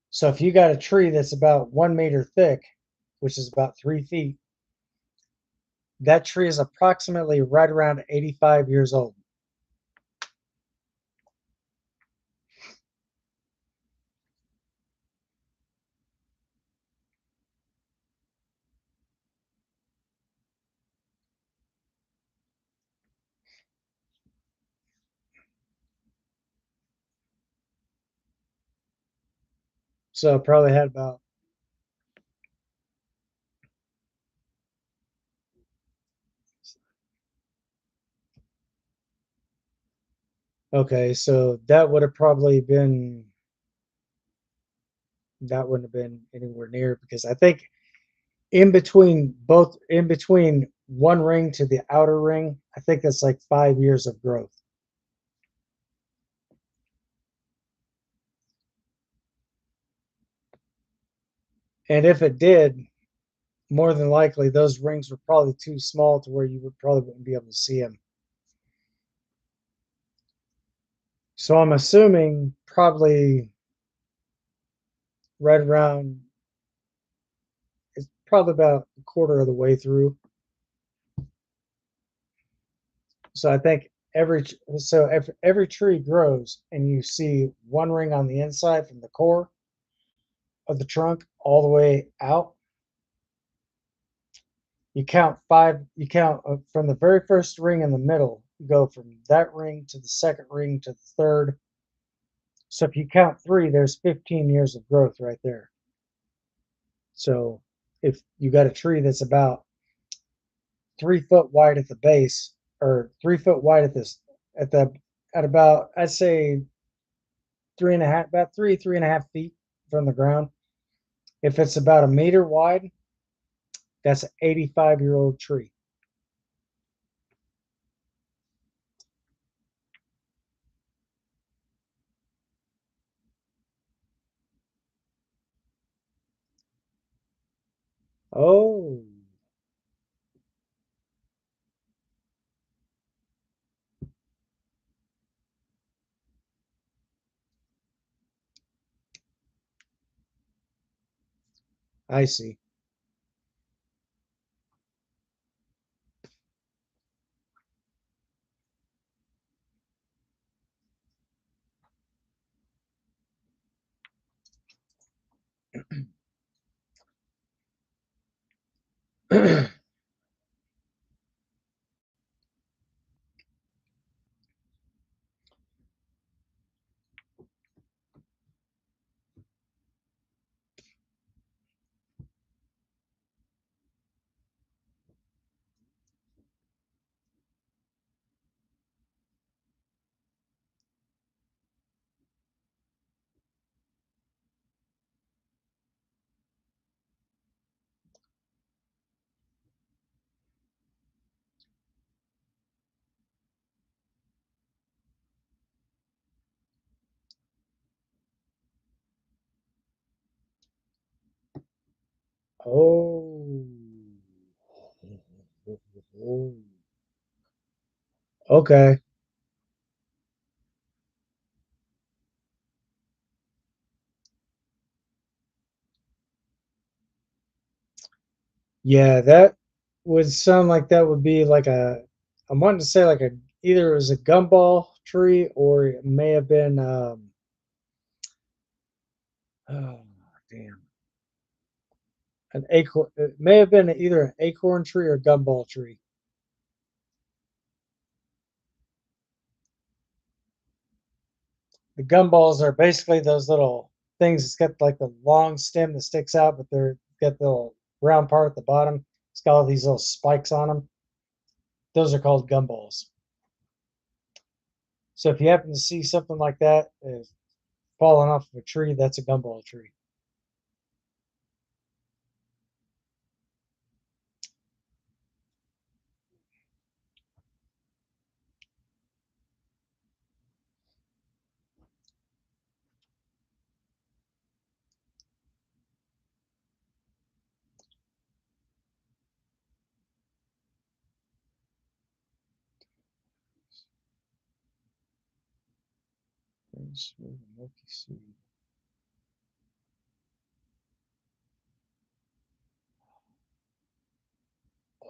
So if you got a tree that's about 1 meter thick, which is about 3 feet, that tree is approximately right around 85 years old. So it probably had about, okay, so that would have probably been, that wouldn't have been anywhere near, because I think in between one ring to the outer ring, I think that's like 5 years of growth. And if it did, more than likely those rings were probably too small to where you would probably wouldn't be able to see them. So I'm assuming probably right around, it's probably about a quarter of the way through. So I think if every tree grows and you see one ring on the inside from the core of the trunk all the way out, you count five, you count from the very first ring in the middle, you go from that ring to the second ring to the third. So if you count three, there's 15 years of growth right there. So if you got a tree that's about 3 foot wide at the base, or 3 foot wide at this, at the, at about, I'd say three and a half, about 3.5 feet from the ground. If it's about a meter wide, that's an 85-year-old tree. Oh, I see. Oh, okay. Yeah, that would sound like that would be like a, I'm wanting to say like a, either it was a gumball tree or it may have been, oh, damn, an acorn. It may have been either an acorn tree or gumball tree. The gumballs are basically those little things. It's got like the long stem that sticks out, but they're got the little round part at the bottom. It's got all these little spikes on them. Those are called gumballs. So if you happen to see something like that falling off of a tree, that's a gumball tree.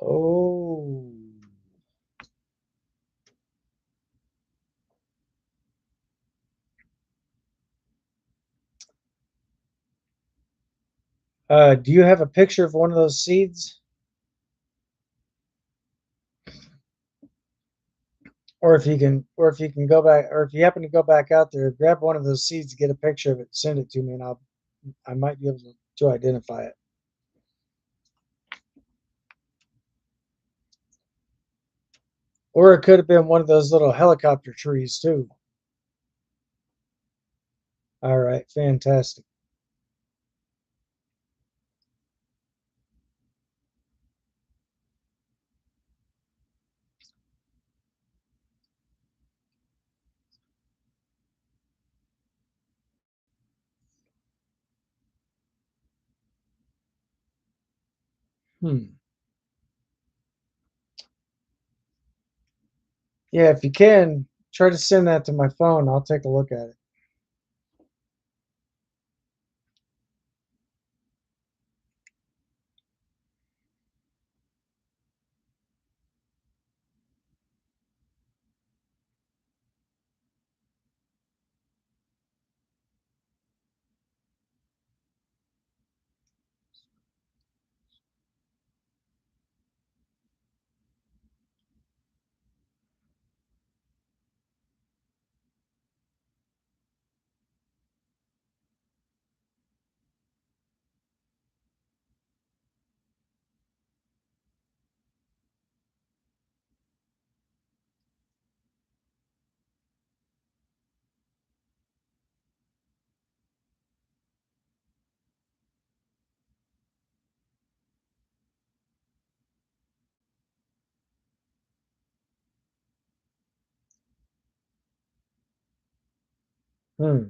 Oh. Do you have a picture of one of those seeds? Or if you can go back, or if you happen to go back out there, grab one of those seeds, get a picture of it, send it to me, and I might be able to identify it. Or it could have been one of those little helicopter trees too. All right, fantastic. Hmm. Yeah, if you can, try to send that to my phone. I'll take a look at it. Hmm.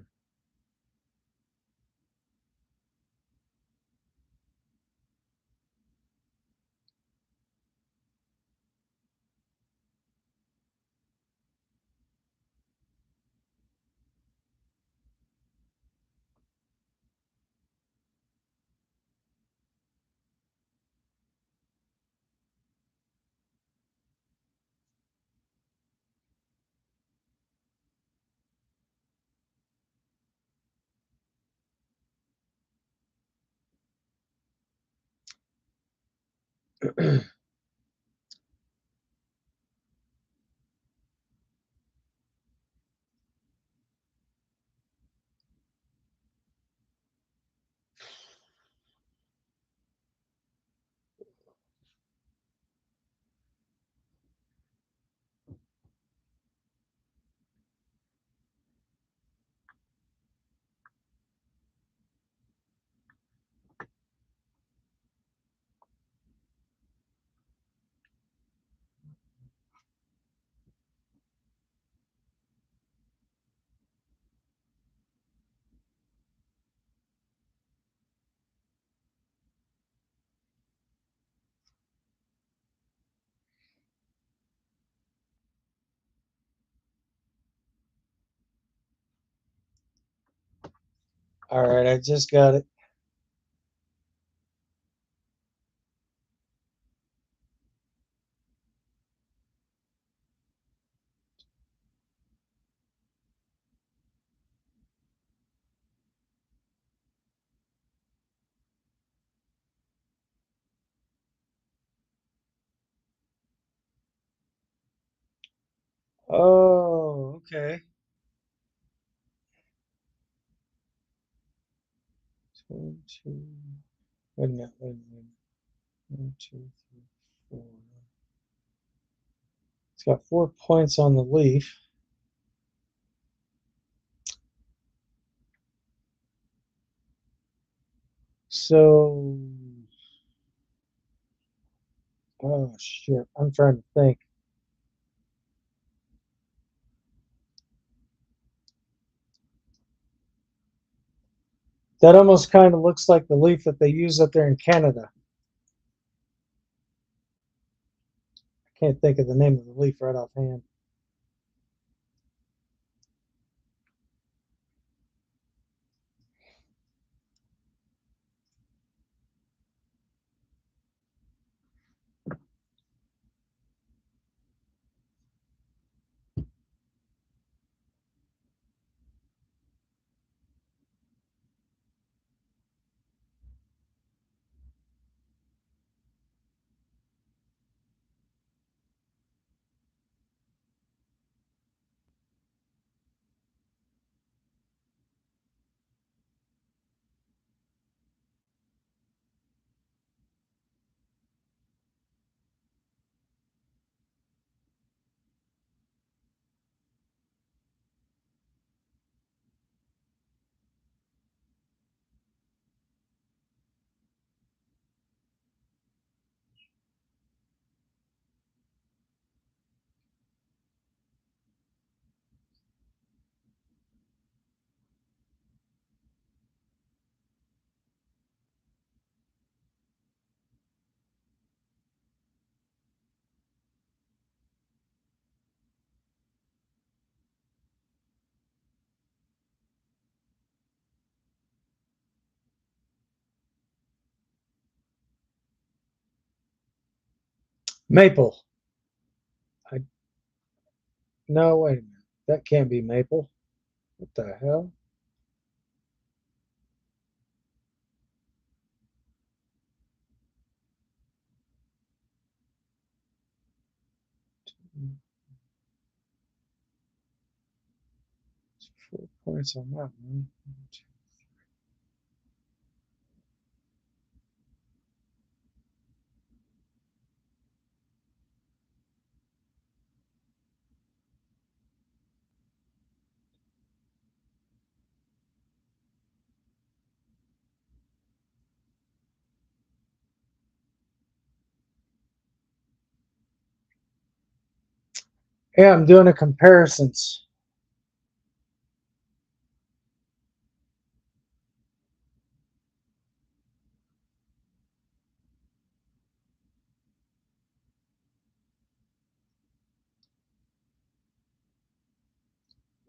All right, I just got it. Oh, okay. Two, two. Wait a minute. Wait a minute. One, two, three, four. It's got 4 points on the leaf. So, oh shit, I'm trying to think. That almost kind of looks like the leaf that they use up there in Canada. I can't think of the name of the leaf right offhand. Maple. I No, wait a minute. That can't be maple. What the hell? It's 4 points on that one. Yeah, I'm doing a comparisons.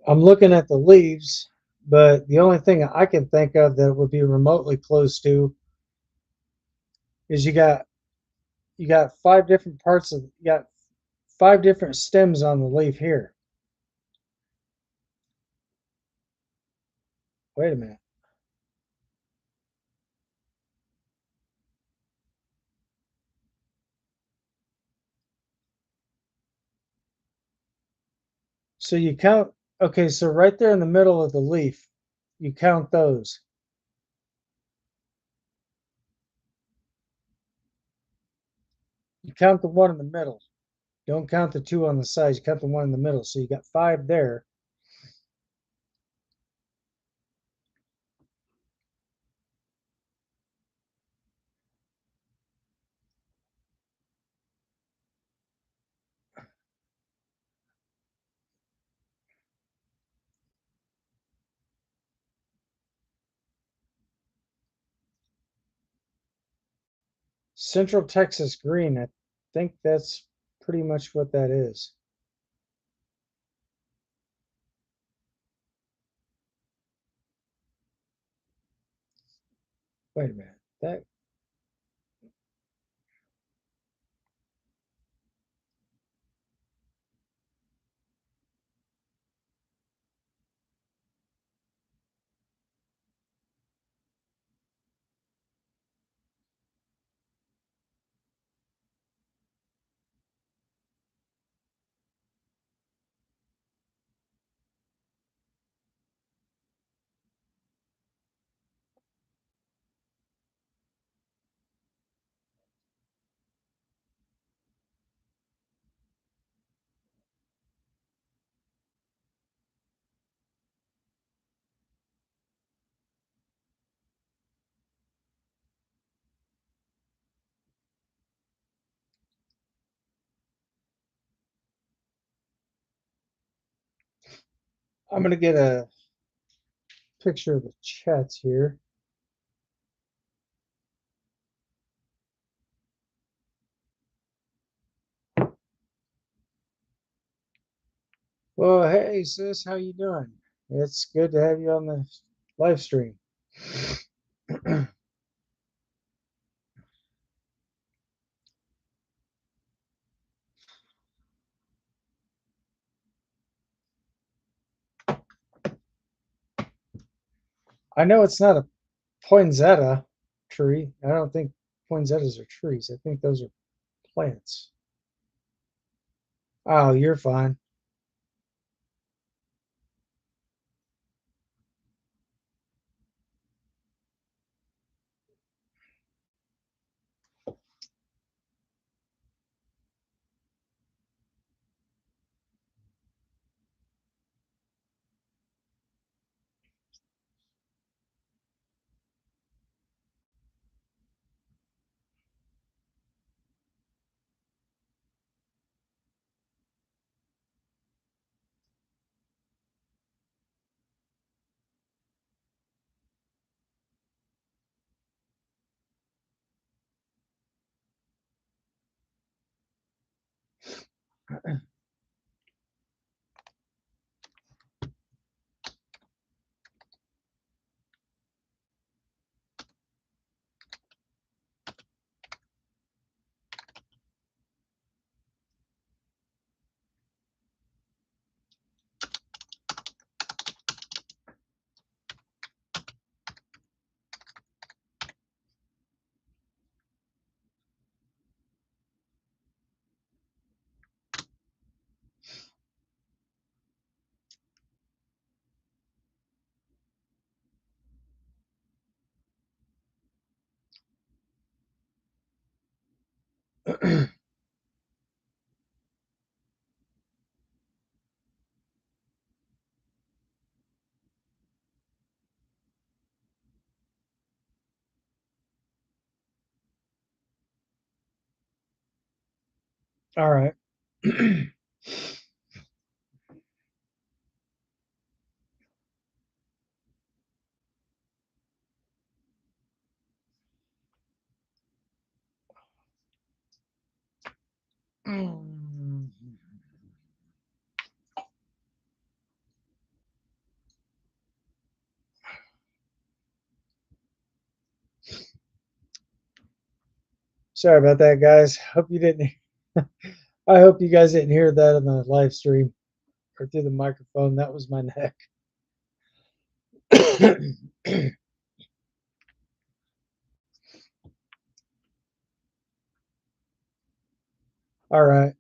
I'm looking at the leaves, but the only thing I can think of that would be remotely close to is you got 5 different you got 5 different stems on the leaf here. Wait a minute. So you count, okay, so right there in the middle of the leaf, you count those. You count the one in the middle. Don't count the two on the sides. You count the one in the middle. So you got 5 there. Central Texas green. I think that's pretty much what that is. Wait a minute. That I'm gonna get a picture of the chats here. Well, hey sis, how you doing? It's good to have you on the live stream. I know it's not a poinsettia tree. I don't think poinsettias are trees. I think those are plants. Oh, you're fine. All right. Sorry about that, guys. Hope you didn't. I hope you guys didn't hear that on the live stream or through the microphone. That was my neck. All right.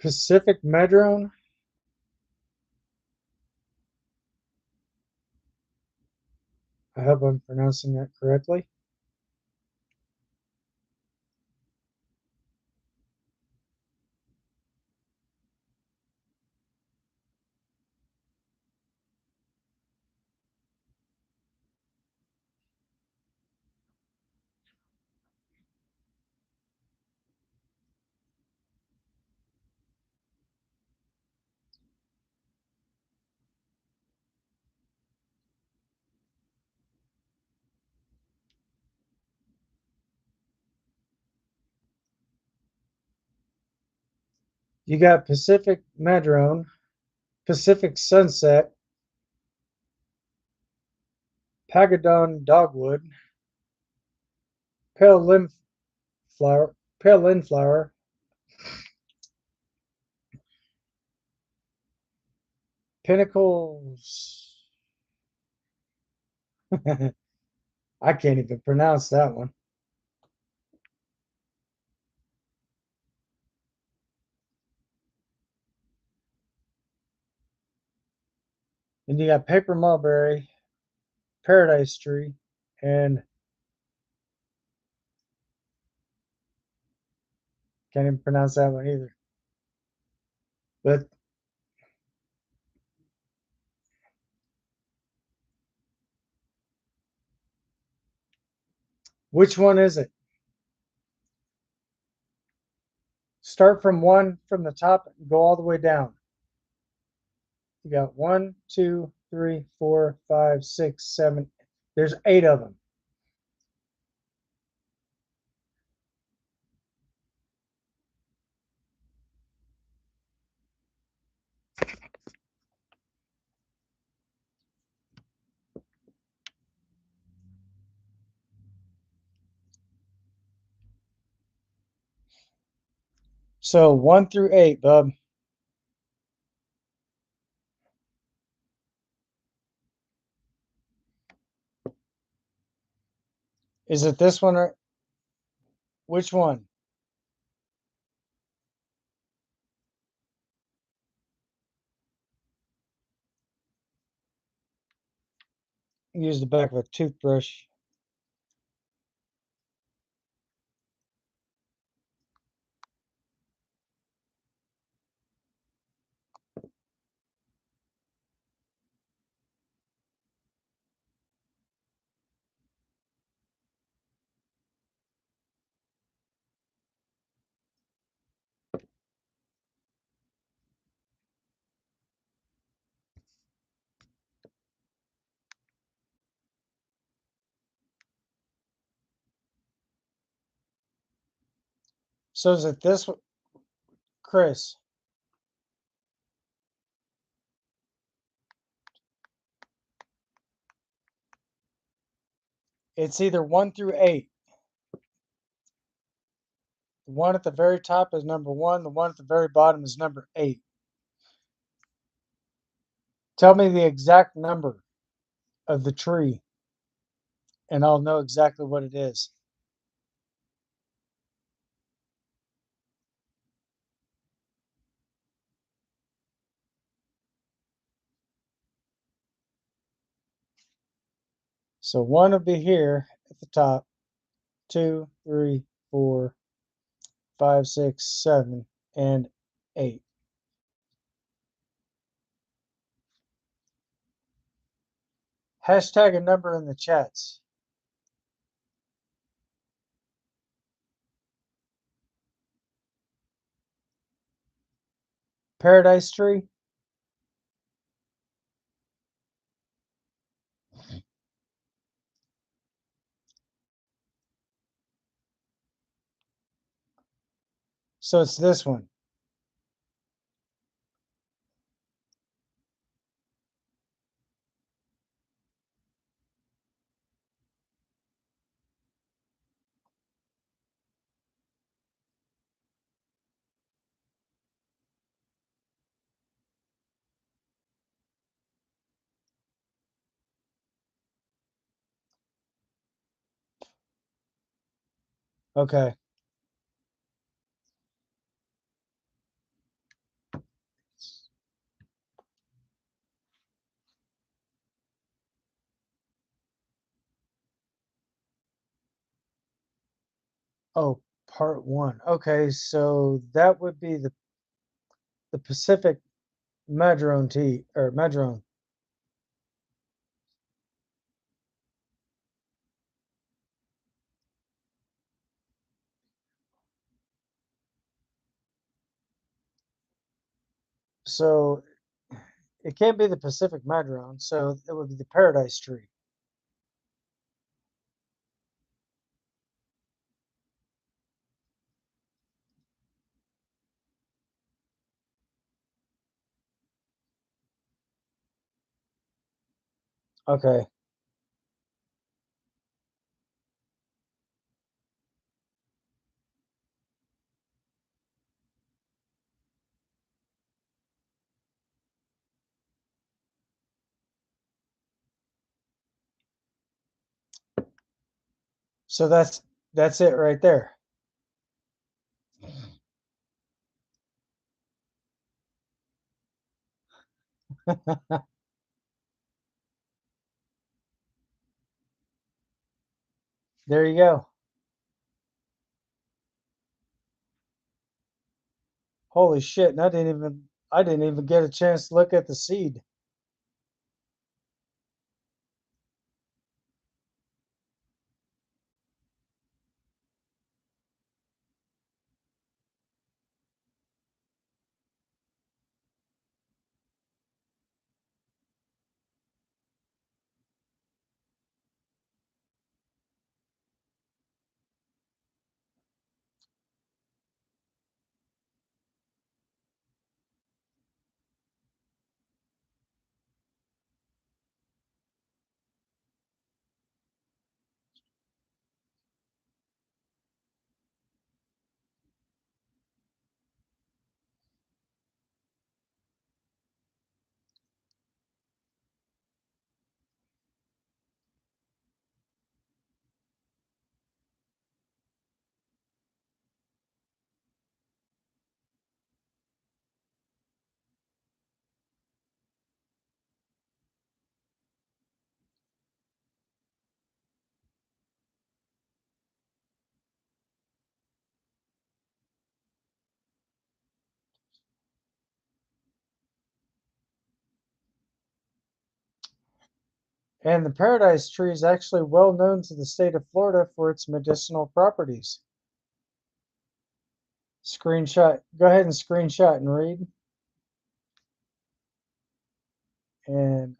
Pacific Medrone. I hope I'm pronouncing that correctly. You got Pacific Madrone, Pacific Sunset, Pagadon Dogwood, Pale Limb Flower, Pale Lindflower, Pinnacles. I can't even pronounce that one. And you got Paper Mulberry, Paradise Tree, and can't even pronounce that one either. But which one is it? Start from one from the top and go all the way down. You got 1, 2, 3, 4, 5, 6, 7. There's 8 of them. So 1 through 8, bub. Is it this one or which one? Use the back of a toothbrush. So is it this one, Chris? It's either 1 through 8. The one at the very top is number 1. The one at the very bottom is number 8. Tell me the exact number of the tree, and I'll know exactly what it is. So 1 will be here at the top. 2, 3, 4, 5, 6, 7, and 8. Hashtag a number in the chats. Paradise tree. So it's this one. Okay. Oh, part 1. Okay, so that would be the Pacific Madrone tea or Madrone. So it can't be the Pacific Madrone, so it would be the Paradise tree. Okay. So that's it right there. There you go. Holy shit! And I didn't even get a chance to look at the seed. And the paradise tree is actually well known to the state of Florida for its medicinal properties. Screenshot. Go ahead and screenshot and read. And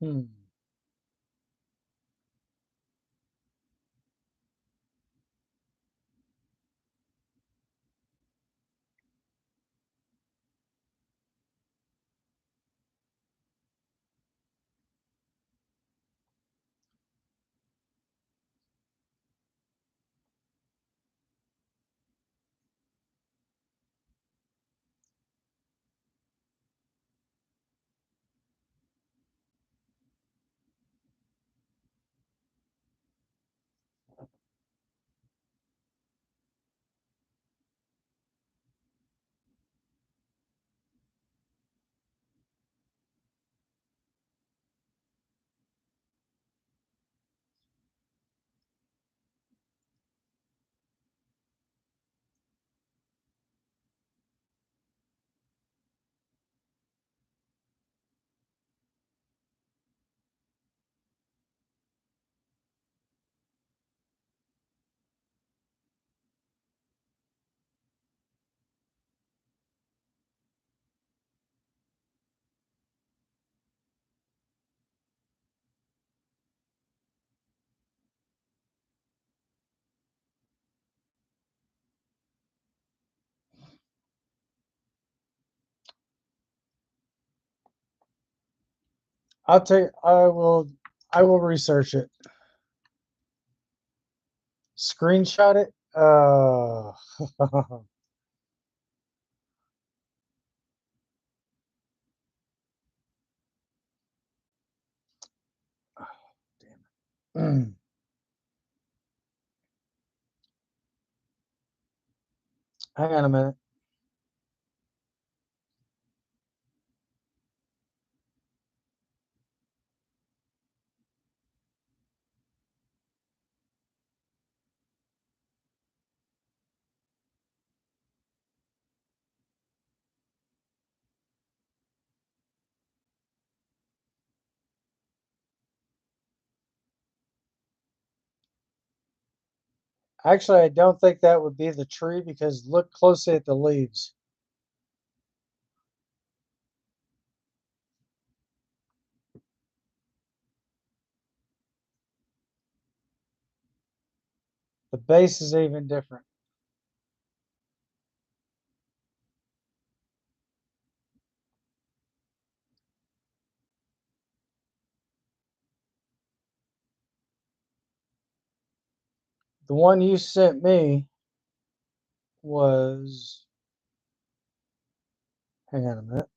hmm. I will research it. Screenshot it. Damn it. Hang on a minute. Actually, I don't think that would be the tree because look closely at the leaves. The base is even different. The one you sent me was, hang on a minute.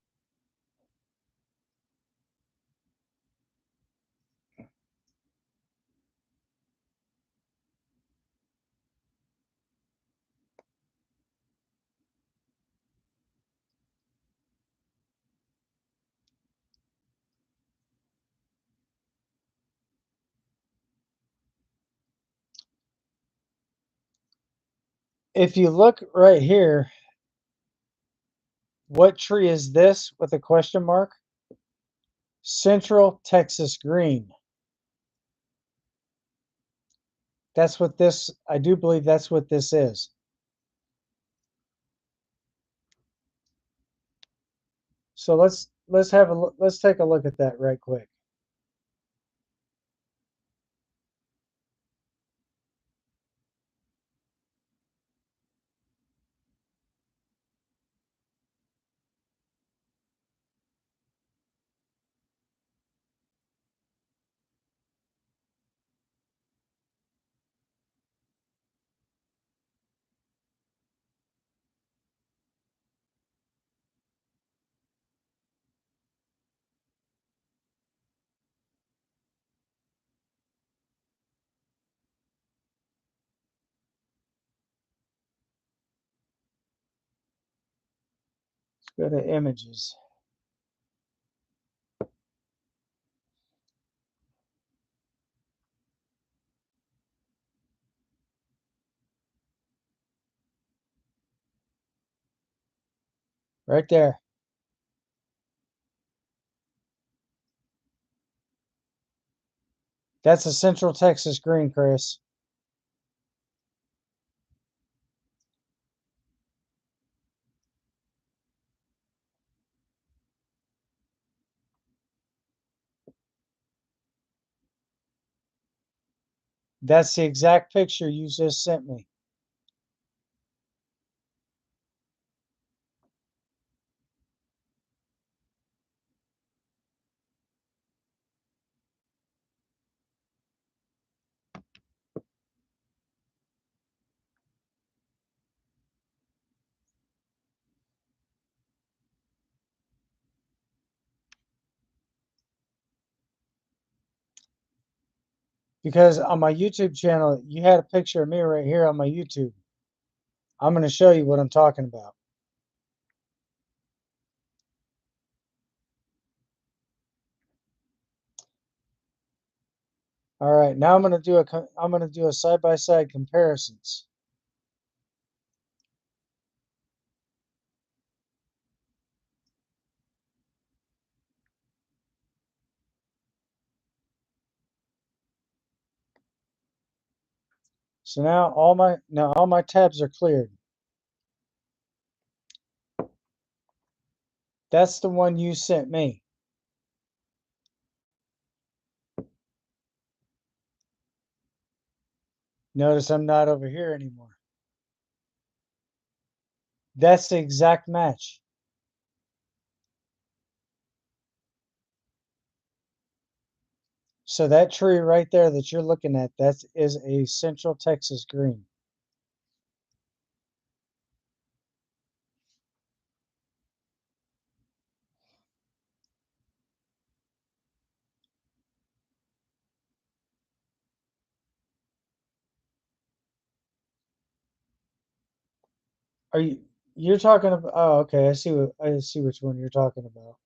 If you look right here, what tree is this with a question mark? Central Texas green. That's what this, I do believe that's what this is. So let's have a look, let's take a look at that right quick. Let's go to images. Right there. That's a Central Texas green, Chris. That's the exact picture you just sent me. Because on my YouTube channel, you had a picture of me right here on my YouTube. I'm going to show you what I'm talking about. All right, now I'm going to do a side-by-side comparisons. So now all my tabs are cleared. That's the one you sent me. Notice I'm not over here anymore. That's the exact match. So that tree right there that you're looking at, that is a Central Texas green. Are you're talking about? Oh, okay. I see which one you're talking about.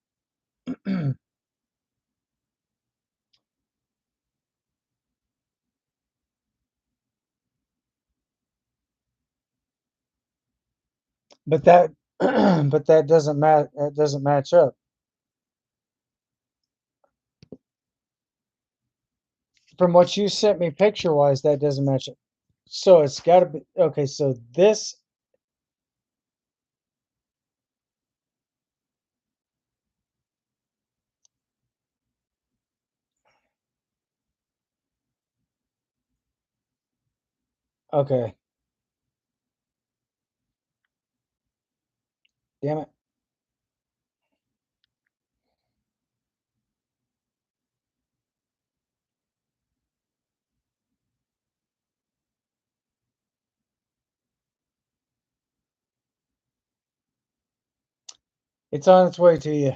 But that but that doesn't match up. From what you sent me picture wise, that doesn't match up. So it's got to be okay. So this okay. Damn it. It's on its way to you.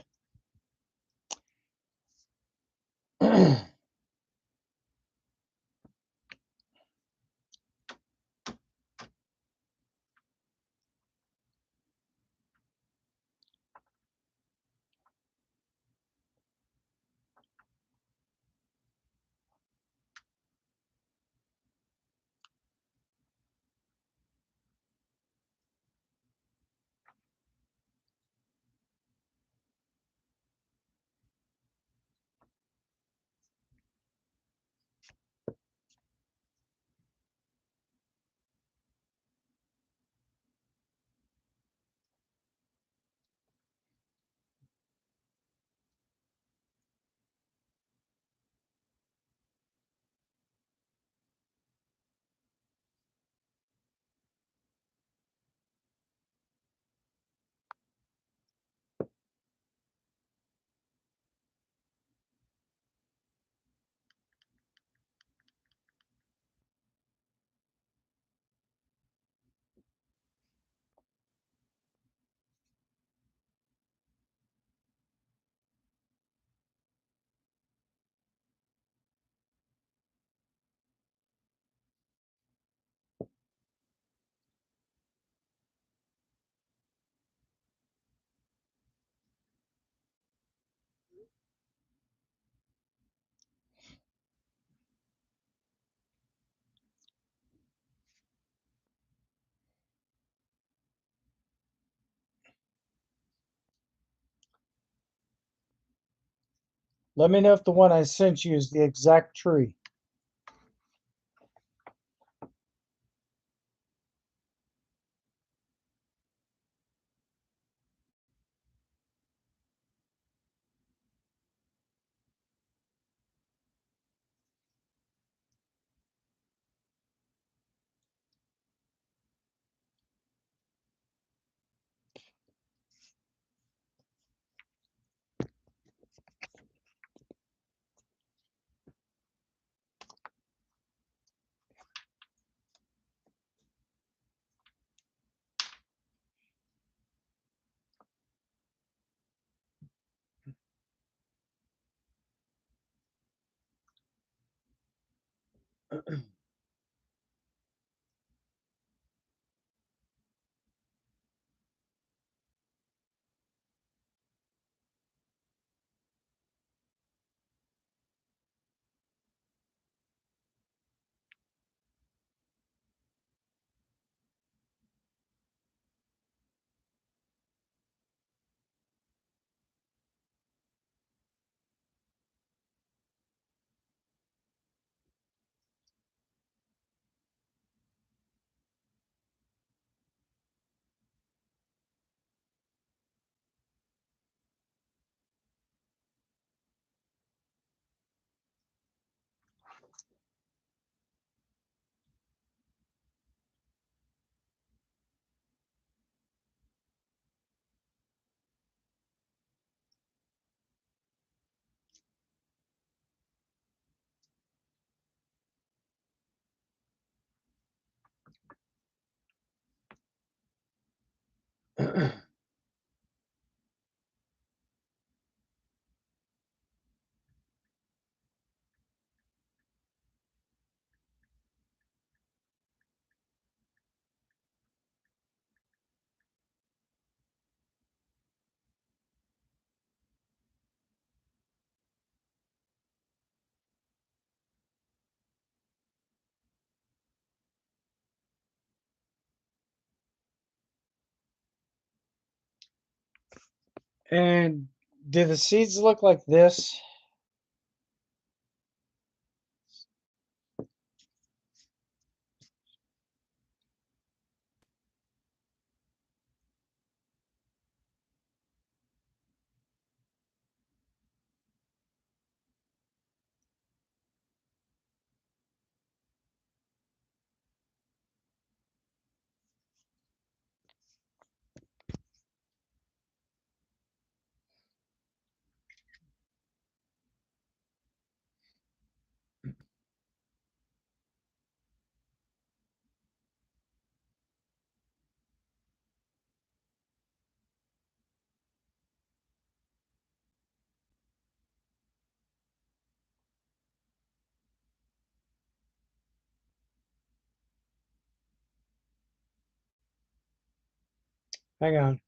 Let me know if the one I sent you is the exact tree. And do the seeds look like this? Hang on.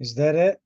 Is that it?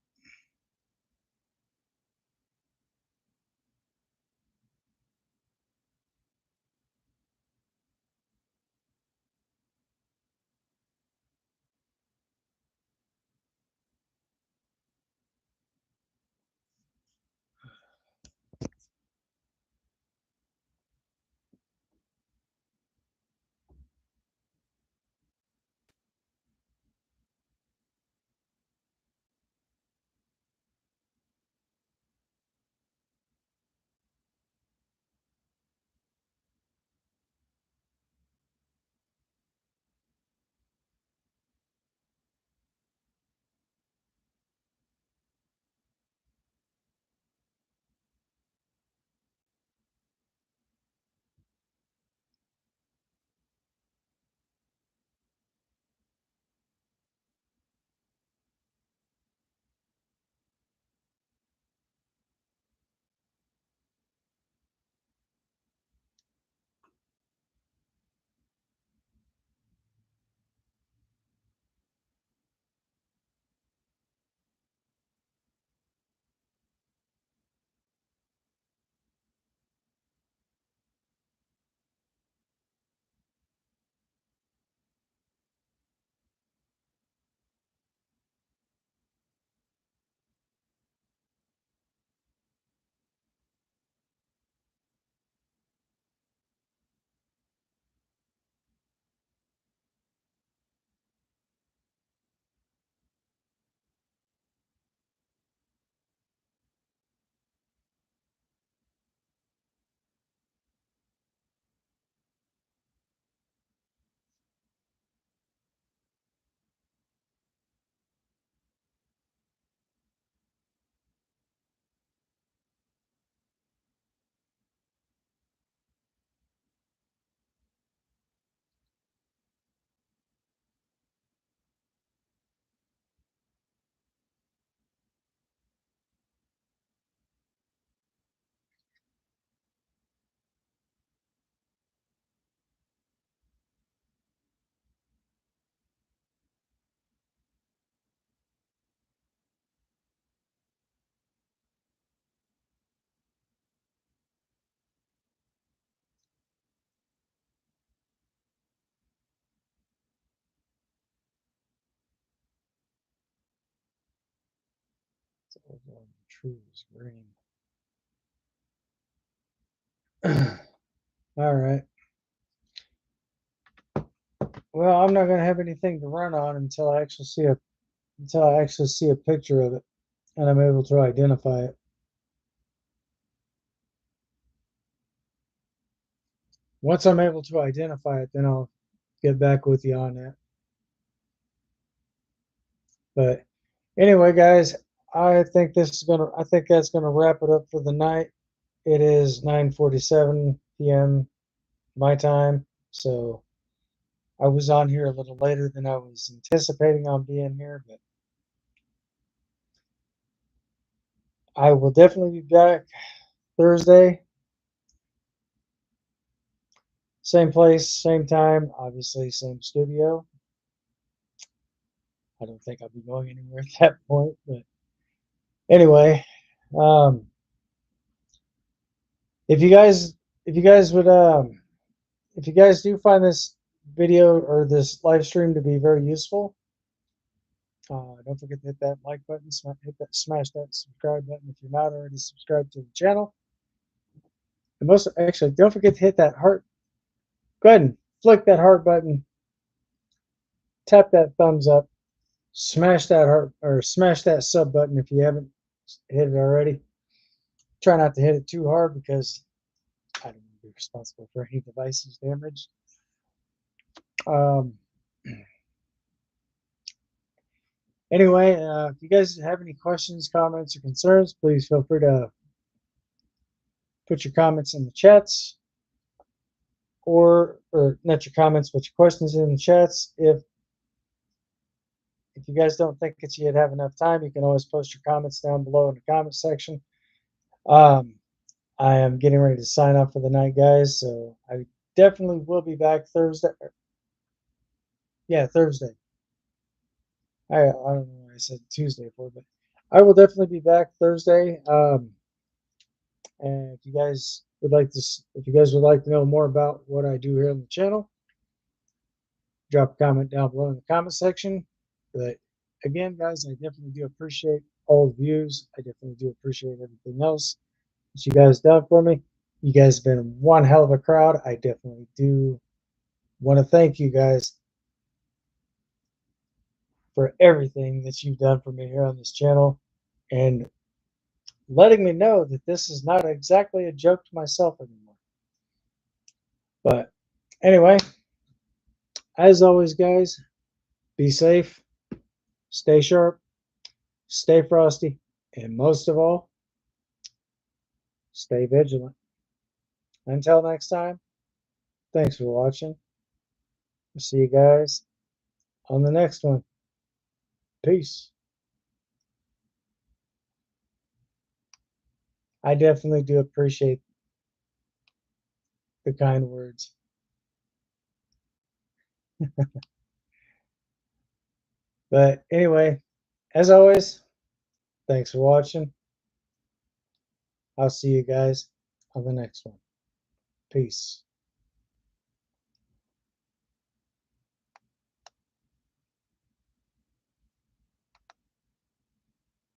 True is green. All right. Well, I'm not gonna have anything to run on until I actually see a picture of it and I'm able to identify it. Once I'm able to identify it, then I'll get back with you on that. But anyway, guys, I think that's gonna wrap it up for the night. It is 9:47 p.m. my time, so I was on here a little later than I was anticipating on being here, but I will definitely be back Thursday. Same place, same time, obviously same studio. I don't think I'll be going anywhere at that point, but anyway, um, if you guys if you guys would if you guys do find this video or this live stream to be very useful, don't forget to hit that like button, smash that subscribe button if you're not already subscribed to the channel. And most actually, don't forget to hit that heart. Go ahead and flick that heart button, tap that thumbs up, smash that heart or smash that sub button if you haven't hit it already. Try not to hit it too hard because I don't want to be responsible for any devices damaged. Um, anyway, if you guys have any questions, comments, or concerns, please feel free to put your comments in the chats, or not your comments, but your questions in the chats. If you guys don't think that you'd have enough time, you can always post your comments down below in the comment section. I am getting ready to sign off for the night, guys, so I definitely will be back Thursday. Yeah, Thursday. I don't know why I said Tuesday for, but I will definitely be back Thursday. And if you guys would like to, if you guys would like to know more about what I do here on the channel, drop a comment down below in the comment section. But again, guys, I definitely do appreciate all the views. I definitely do appreciate everything else that you guys done for me. You guys have been one hell of a crowd. I definitely do want to thank you guys for everything that you've done for me here on this channel and letting me know that this is not exactly a joke to myself anymore. But anyway, as always, guys, be safe, stay sharp, stay frosty, and most of all, stay vigilant. Until next time, thanks for watching. I'll see you guys on the next one. Peace. I definitely do appreciate the kind words. But anyway, as always, thanks for watching. I'll see you guys on the next one. Peace.